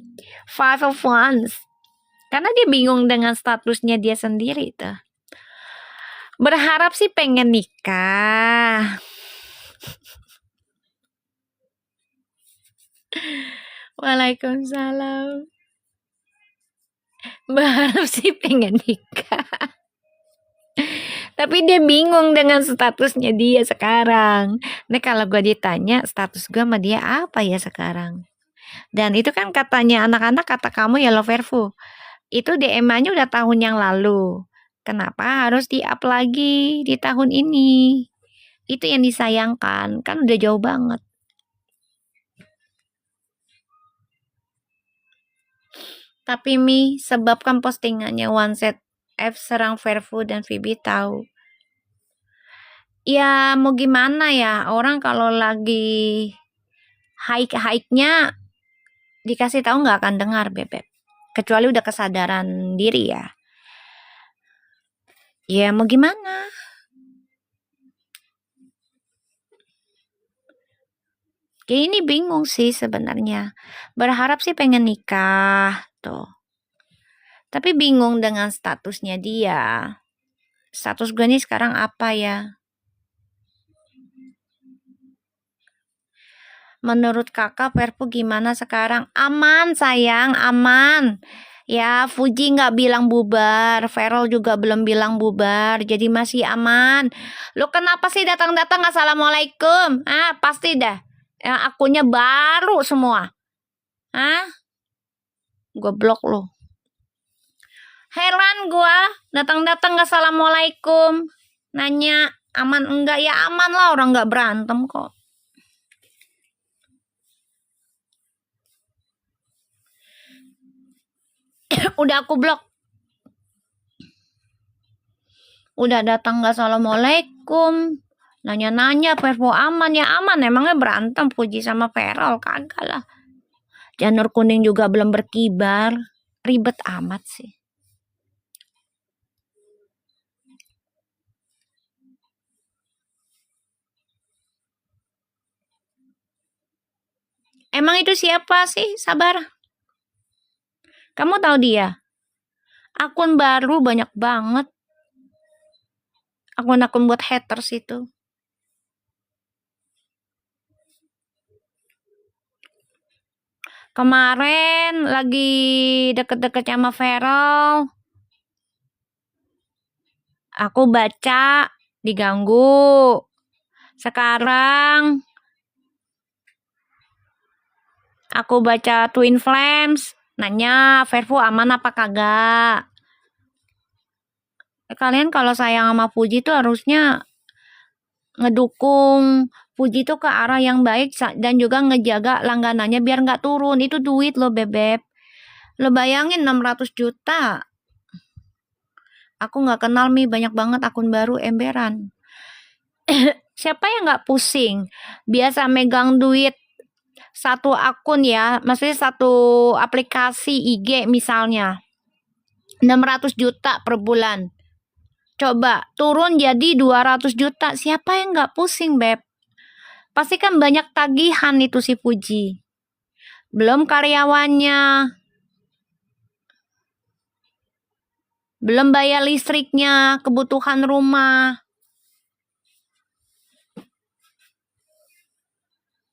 Five of Wands. Karena dia bingung dengan statusnya dia sendiri tuh. Berharap sih pengen nikah. Waalaikumsalam. Berharap sih pengen nikah. Tapi dia bingung dengan statusnya dia sekarang. Nah kalau gue ditanya status gue sama dia apa ya sekarang. Dan itu kan katanya anak-anak kata kamu ya Loverfu. Itu DM-nya udah tahun yang lalu. Kenapa harus di-up lagi di tahun ini? Itu yang disayangkan. Kan udah jauh banget. Tapi Mi, sebabkan postingannya One Set F serang Verfu dan Vivi tahu. Ya mau gimana ya, orang kalau lagi hike-hike-nya dikasih tahu nggak akan dengar Bebek. Kecuali udah kesadaran diri ya. Ya mau gimana? Kayak ini bingung sih sebenarnya. Berharap sih pengen nikah tuh. Tapi bingung dengan statusnya dia. Status gue nih sekarang apa ya? Menurut kakak Perpu gimana sekarang? Aman sayang, aman. Ya Fuji nggak bilang bubar, Ferol juga belum bilang bubar, jadi masih aman. Lu kenapa sih datang-datang assalamualaikum? Pasti dah. Ya, akunnya baru semua. Gue blok lo. Heran gue datang-datang assalamualaikum, nanya aman enggak, ya aman lah, orang nggak berantem kok. Udah aku blok. Udah datang nggak assalamualaikum, nanya-nanya Perpo aman, ya aman, emangnya berantem Puji sama Ferol? Kagak lah. Janur kuning juga belum berkibar, ribet amat sih. Emang itu siapa sih? Sabar. Kamu tahu dia? Akun baru banyak banget. Akun-akun buat haters itu. Kemarin lagi deket-deket sama Ferol. Aku baca diganggu. Sekarang aku baca Twin Flames, nanya Verfu aman apa kagak. Kalian kalau sayang sama Fuji tuh harusnya ngedukung Fuji tuh ke arah yang baik dan juga ngejaga langganannya biar nggak turun. Itu duit lo Bebek. Lo bayangin 600 juta. Aku nggak kenal Mi, banyak banget akun baru emberan. Siapa yang nggak pusing? Biasa megang duit satu akun ya, maksudnya satu aplikasi IG misalnya. 600 juta per bulan. Coba turun jadi 200 juta. Siapa yang nggak pusing, Beb? Pasti kan banyak tagihan itu si Puji. Belum karyawannya. Belum bayar listriknya, kebutuhan rumah.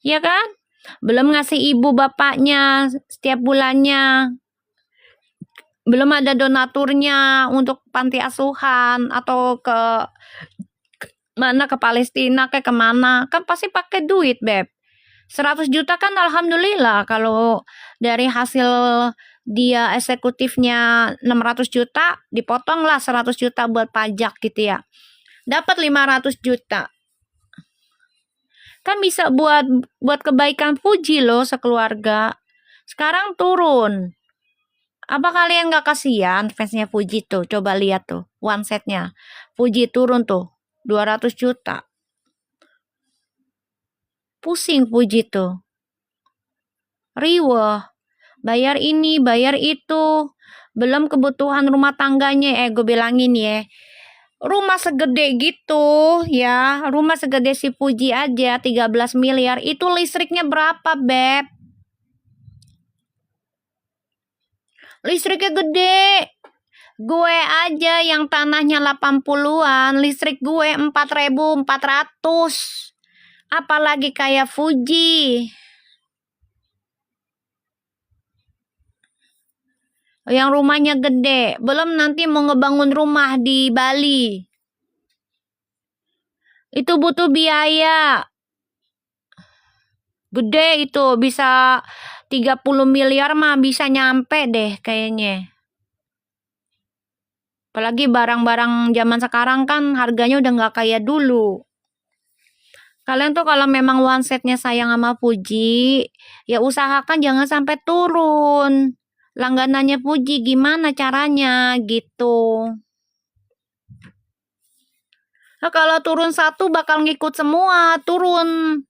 Ya kan? Belum ngasih ibu bapaknya setiap bulannya. Belum ada donaturnya untuk panti asuhan atau ke mana, ke Palestina, ke kemana. Kan pasti pakai duit, Beb. 100 juta kan alhamdulillah kalau dari hasil dia eksekutifnya 600 juta, dipotonglah 100 juta buat pajak gitu ya. Dapat 500 juta. Kan bisa buat kebaikan Puji loh sekeluarga. Sekarang turun. Apa kalian gak kasihan fansnya Puji tuh? Coba lihat tuh one setnya. Puji turun tuh 200 juta. Pusing Puji tuh. Riweh. Bayar ini, bayar itu. Belum kebutuhan rumah tangganya. Gue bilangin ya. Rumah segede gitu ya. Rumah segede si Puji aja 13 miliar. Itu listriknya berapa, Beb? Listriknya gede. Gue aja yang tanahnya 80-an, listrik gue 4.400. Apalagi kayak Fuji. Yang rumahnya gede. Belum nanti mau ngebangun rumah di Bali. Itu butuh biaya. Gede itu, bisa 30 miliar mah bisa nyampe deh kayaknya. Apalagi barang-barang zaman sekarang kan harganya udah nggak kayak dulu. Kalian tuh kalau memang one setnya sayang sama Puji, ya usahakan jangan sampai turun. Langganannya Puji gimana caranya gitu. Nah, kalau turun satu bakal ngikut semua, turun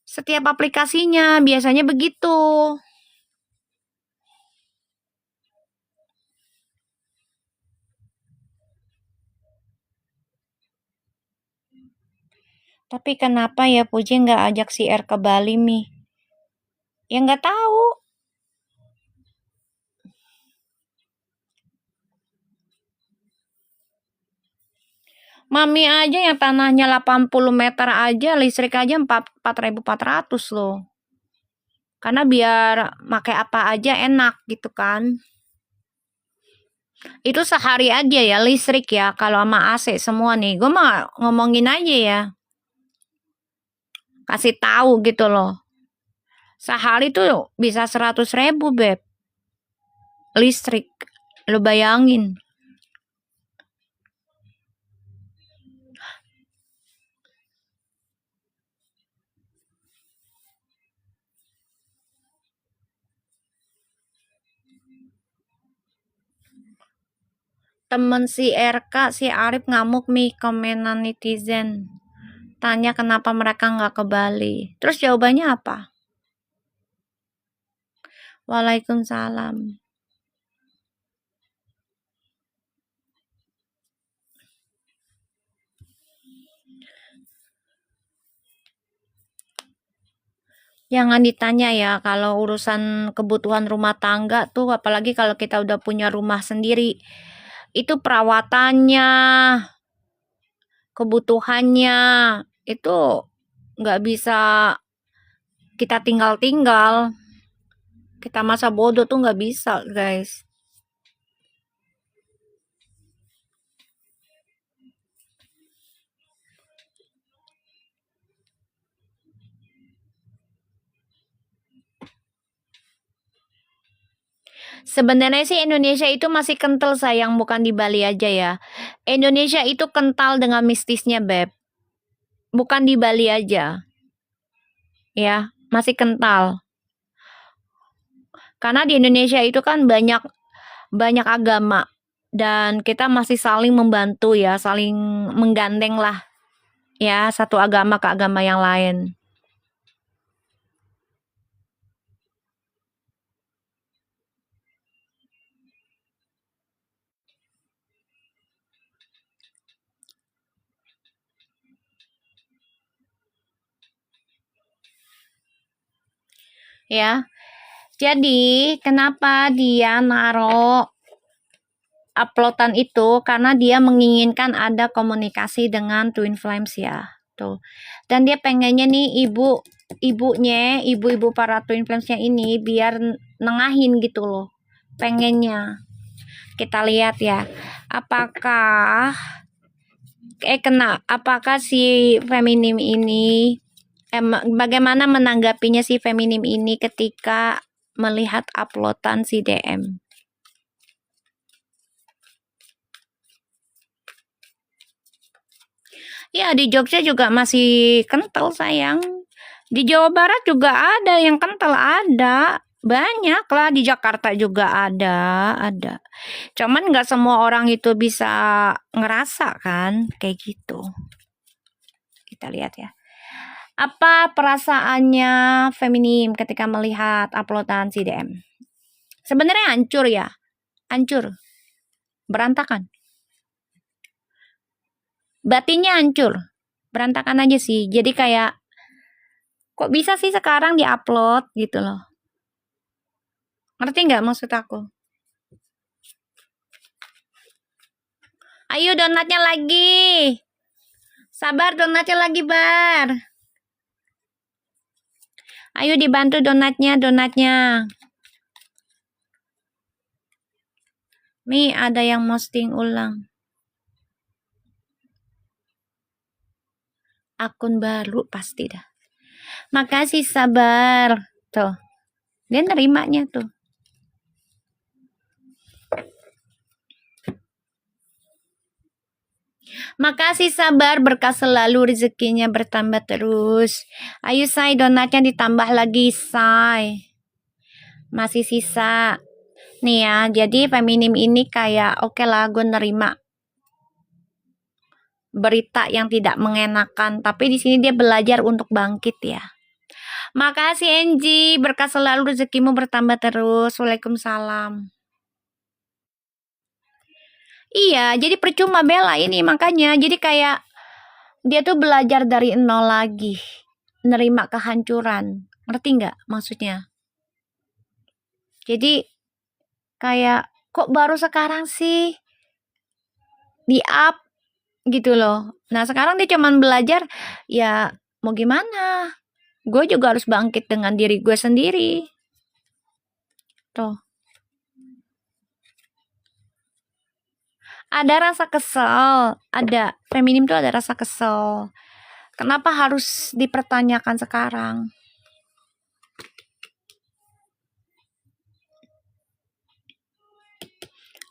setiap aplikasinya, biasanya begitu. Tapi kenapa ya Puji nggak ajak si R ke Bali, Mi? Ya nggak tahu. Mami aja yang tanahnya 80 meter aja, listrik aja 4.400 loh. Karena biar pakai apa aja enak gitu kan. Itu sehari aja ya listrik ya, kalau sama AC semua nih. Gue mah ngomongin aja ya. Kasih tahu gitu loh. Sehari tuh bisa 100.000, Beb. Listrik. Lo bayangin. Temen si RK, si Arif ngamuk nih komenan netizen. Tanya kenapa mereka nggak ke Bali. Terus jawabannya apa? Waalaikumsalam. Jangan ditanya ya kalau urusan kebutuhan rumah tangga tuh, apalagi kalau kita udah punya rumah sendiri. Itu perawatannya, kebutuhannya, itu nggak bisa kita tinggal-tinggal. Kita masa bodoh tuh nggak bisa, guys. Sebenarnya sih Indonesia itu masih kental sayang, bukan di Bali aja ya. Indonesia itu kental dengan mistisnya, Beb. Bukan di Bali aja. Ya, masih kental. Karena di Indonesia itu kan banyak agama dan kita masih saling membantu ya, saling menggandeng lah ya, satu agama ke agama yang lain. ya. Jadi kenapa dia naruh uploadan itu? Karena dia menginginkan ada komunikasi dengan Twin Flames ya. Tuh. Dan dia pengennya nih ibu-ibu para Twin Flames-nya ini biar nengahin gitu loh. Pengennya. Kita lihat ya. Apakah si feminim ini bagaimana menanggapinya si feminim ini ketika melihat uploadan si DM. Ya, di Jogja juga masih kental sayang. Di Jawa Barat juga ada yang kental, ada. Banyak lah, di Jakarta juga ada. Cuman nggak semua orang itu bisa ngerasa kan, kayak gitu. Kita lihat ya. Apa perasaannya feminim ketika melihat uploadan si DM? Sebenarnya hancur ya, hancur, berantakan. Batinnya hancur, berantakan aja sih. Jadi kayak, kok bisa sih sekarang diupload gitu loh. Ngerti nggak maksud aku? Ayo donatnya lagi. Sabar donatnya lagi, Bar. Ayo dibantu donatnya. Nih ada yang posting ulang. Akun baru pasti dah. Makasih Sabar. Tuh. Dia nerimanya tuh. Makasih Sabar, berkah selalu, rezekinya bertambah terus. Ayo Say, donatnya ditambah lagi Say. Masih sisa. Nih ya, jadi feminim ini kayak oke lah gue nerima berita yang tidak mengenakan, tapi di sini dia belajar untuk bangkit ya. Makasih Angie, berkah selalu, rezekimu bertambah terus. Waalaikumsalam. Iya, jadi percuma bela ini makanya. Jadi kayak dia tuh belajar dari nol lagi. Nerima kehancuran. Ngerti nggak maksudnya? Jadi kayak kok baru sekarang sih di up gitu loh. Nah sekarang dia cuman belajar, ya mau gimana? Gue juga harus bangkit dengan diri gue sendiri. Tuh. Ada rasa kesel, ada. Feminim tuh ada rasa kesel. Kenapa harus dipertanyakan sekarang?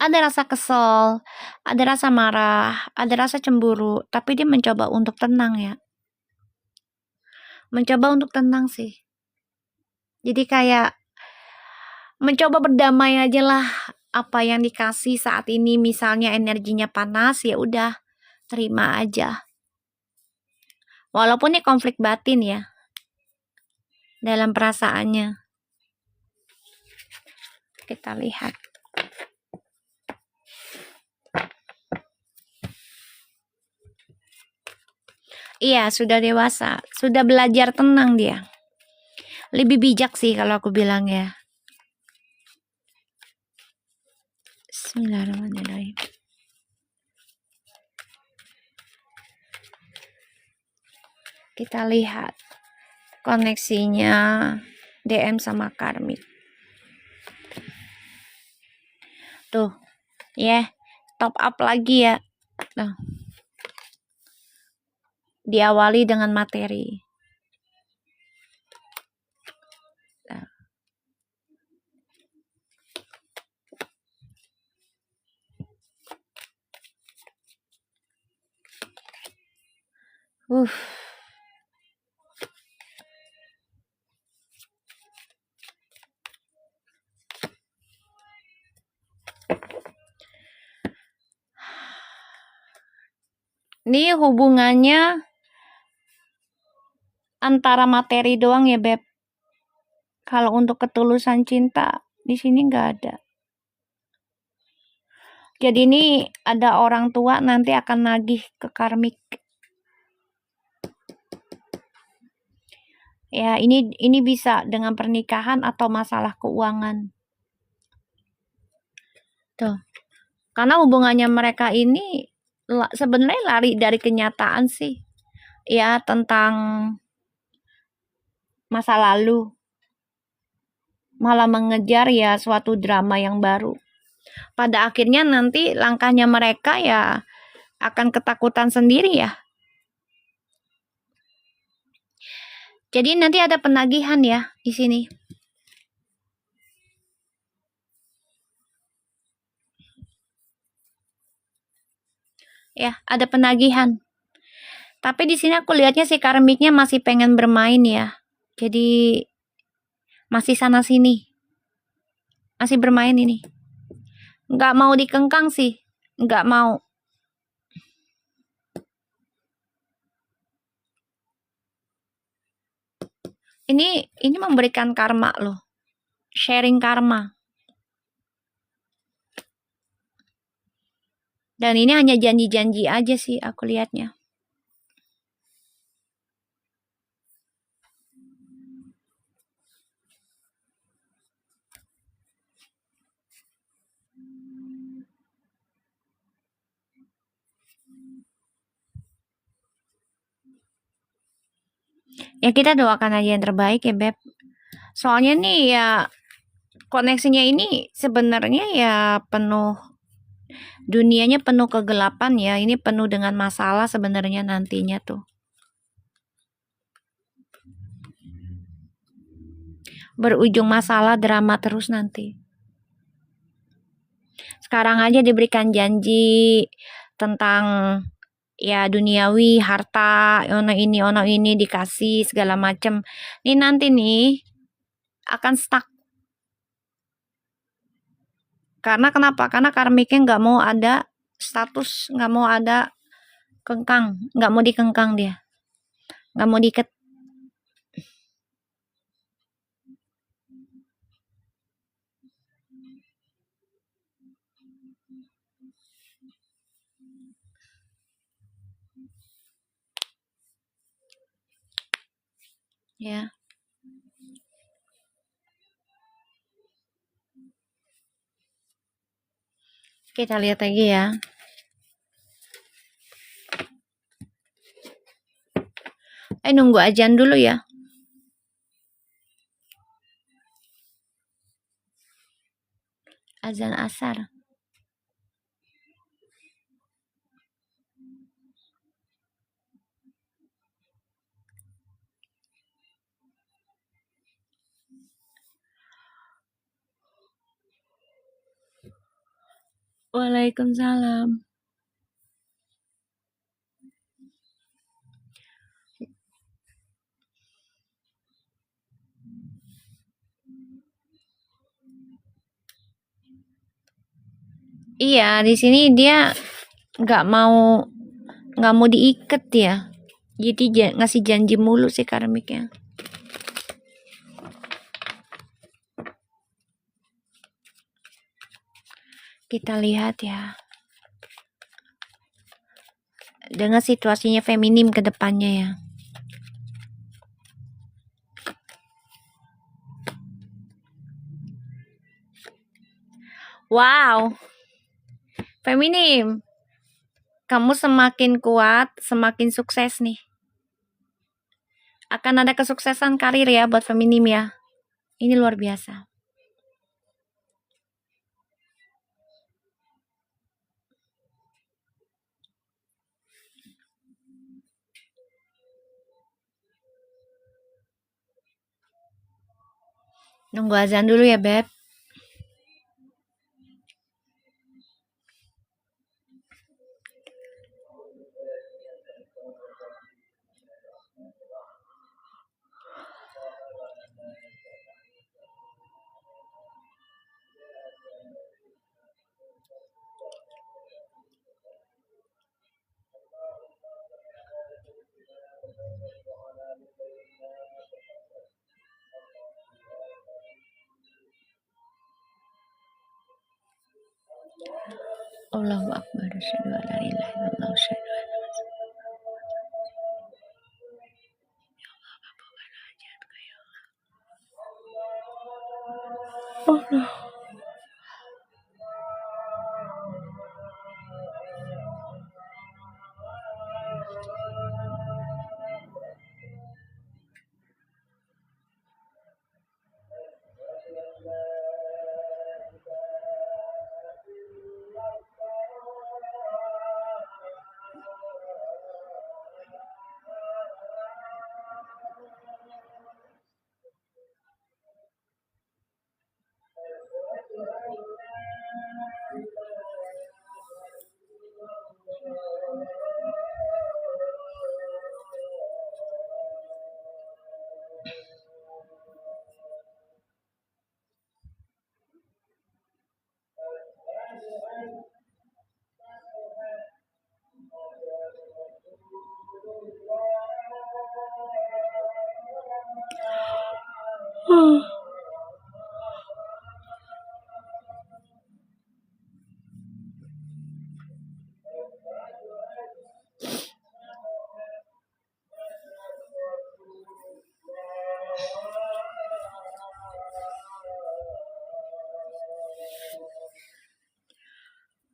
Ada rasa kesel, ada rasa marah, ada rasa cemburu, tapi dia mencoba untuk tenang ya. Mencoba untuk tenang sih. Jadi kayak mencoba berdamai aja lah. Apa yang dikasih saat ini, misalnya energinya panas, ya udah terima aja. Walaupun ini konflik batin ya dalam perasaannya. Kita lihat. Iya, sudah dewasa, sudah belajar tenang dia. Lebih bijak sih kalau aku bilang ya. Bismillahirrahmanirrahim. Kita lihat koneksinya DM sama karmik. Tuh, ya, top up lagi ya. Nah, diawali dengan materi. Nah. Ini hubungannya antara materi doang ya, Beb. Kalau untuk ketulusan cinta, di sini nggak ada. Jadi ini ada orang tua nanti akan nagih ke karmik. Ya, ini bisa dengan pernikahan atau masalah keuangan. Tuh. Karena hubungannya mereka ini sebenarnya lari dari kenyataan sih. Ya, tentang masa lalu. Malah mengejar ya suatu drama yang baru. Pada akhirnya nanti langkahnya mereka ya akan ketakutan sendiri ya. Jadi nanti ada penagihan ya di sini. Ya, ada penagihan. Tapi di sini aku lihatnya si karmiknya masih pengen bermain ya. Jadi masih sana sini. Masih bermain ini. Nggak mau dikengkang sih. Nggak mau. Ini memberikan karma loh. Sharing karma. Dan ini hanya janji-janji aja sih aku lihatnya. Ya kita doakan aja yang terbaik ya Beb. Soalnya nih ya koneksinya ini sebenarnya ya penuh, dunianya penuh kegelapan ya. Ini penuh dengan masalah sebenarnya nantinya tuh. Berujung masalah, drama terus nanti. Sekarang aja diberikan janji tentang ya duniawi, harta, ono ini dikasih segala macem. Ini nanti nih akan stuck. Karena kenapa? Karena karmiknya nggak mau ada status, nggak mau ada kengkang, nggak mau dikengkang dia, nggak mau diikat. Ya, kita lihat lagi ya. Nunggu ajan dulu ya. Azan asar. Waalaikumsalam. Iya, di sini dia nggak mau diikat ya. Jadi ngasih janji mulu sih karmiknya. Kita lihat ya. Dengan situasinya feminim ke depannya ya. Wow. Feminim. Kamu semakin kuat, semakin sukses nih. Akan ada kesuksesan karir ya buat feminim ya. Ini luar biasa. Nunggu azan dulu ya, Beb. Allahu Akbar. Asyhadu an la ilaha illallah. Asyhadu anna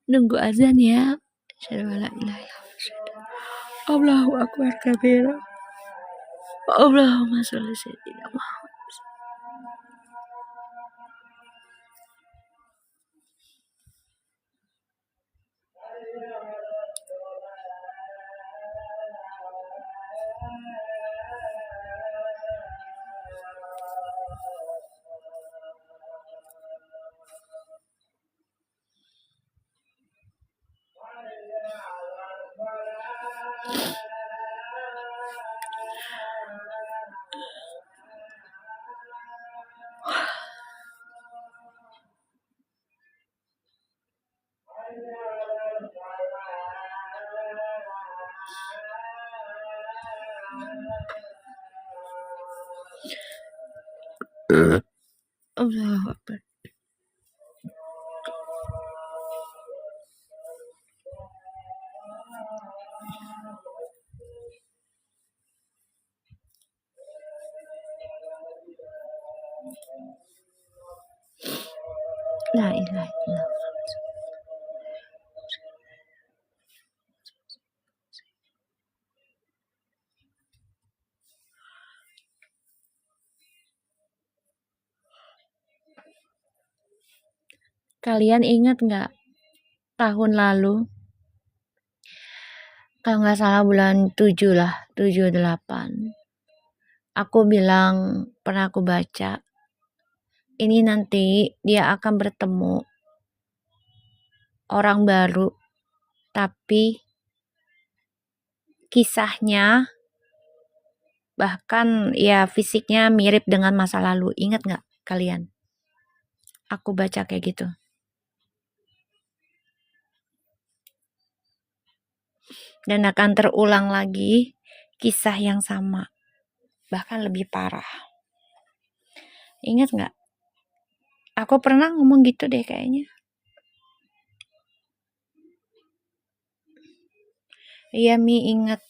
Nunggu azan ya. Asyhadu an la ilaha illallah. Allahu akbar kabira. Allahumma sholli sayyidina Muhammad. Allahu akbar. La ilaha illallah. Kalian ingat nggak tahun lalu? Kalau nggak salah bulan 7 lah, 7, 8. Aku bilang, pernah aku baca, ini nanti dia akan bertemu orang baru, tapi kisahnya bahkan ya fisiknya mirip dengan masa lalu. Ingat nggak kalian? Aku baca kayak gitu. Dan akan terulang lagi kisah yang sama, bahkan lebih parah. Ingat nggak? Aku pernah ngomong gitu deh kayaknya. Iya Mi, ingat.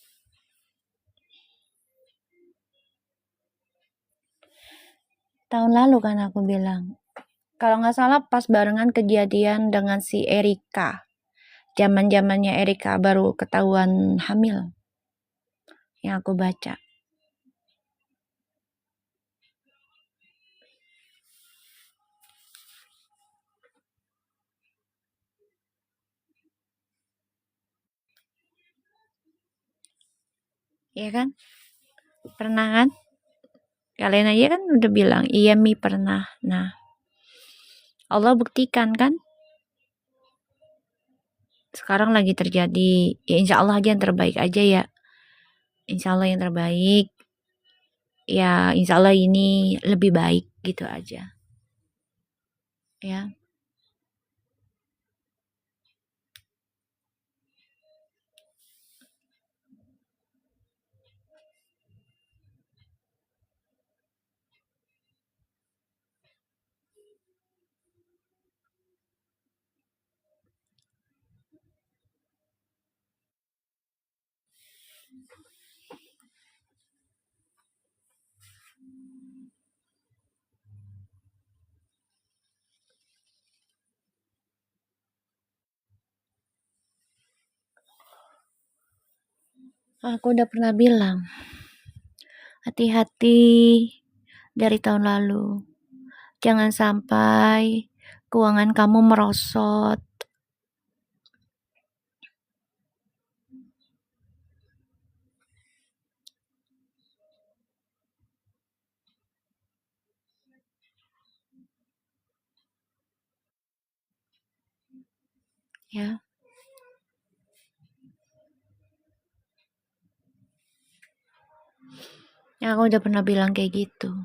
Tahun lalu kan aku bilang. Kalau nggak salah pas barengan kejadian dengan si Erika. Zaman-zamannya Erika baru ketahuan hamil. Yang aku baca. Iya kan? Pernah kan? Kalian aja kan udah bilang, iya Mi pernah. Nah, Allah buktikan kan? Sekarang lagi terjadi. Ya insya Allah aja yang terbaik aja ya. Insya Allah yang terbaik. Ya insya Allah ini lebih baik gitu aja. Ya. Aku udah pernah bilang, hati-hati dari tahun lalu. Jangan sampai keuangan kamu merosot. Ya. Ya, aku udah pernah bilang kayak gitu.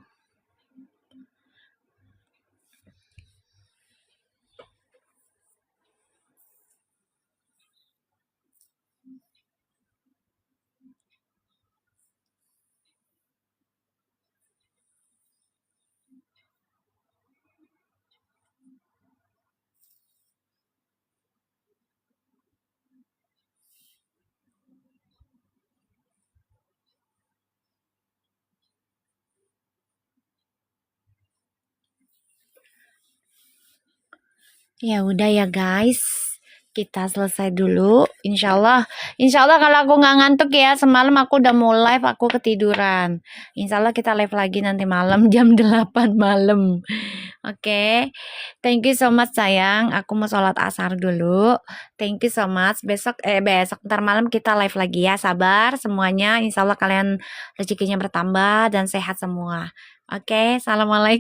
Ya udah ya guys, kita selesai dulu. Insya Allah kalau aku nggak ngantuk ya, semalam aku udah mau live, aku ketiduran. Insya Allah kita live lagi nanti malam jam 8 malam. Oke, thank you so much sayang. Aku mau sholat asar dulu. Thank you so much. Besok ntar malam kita live lagi ya. Sabar semuanya. Insya Allah kalian rezekinya bertambah dan sehat semua. Oke, assalamualaikum.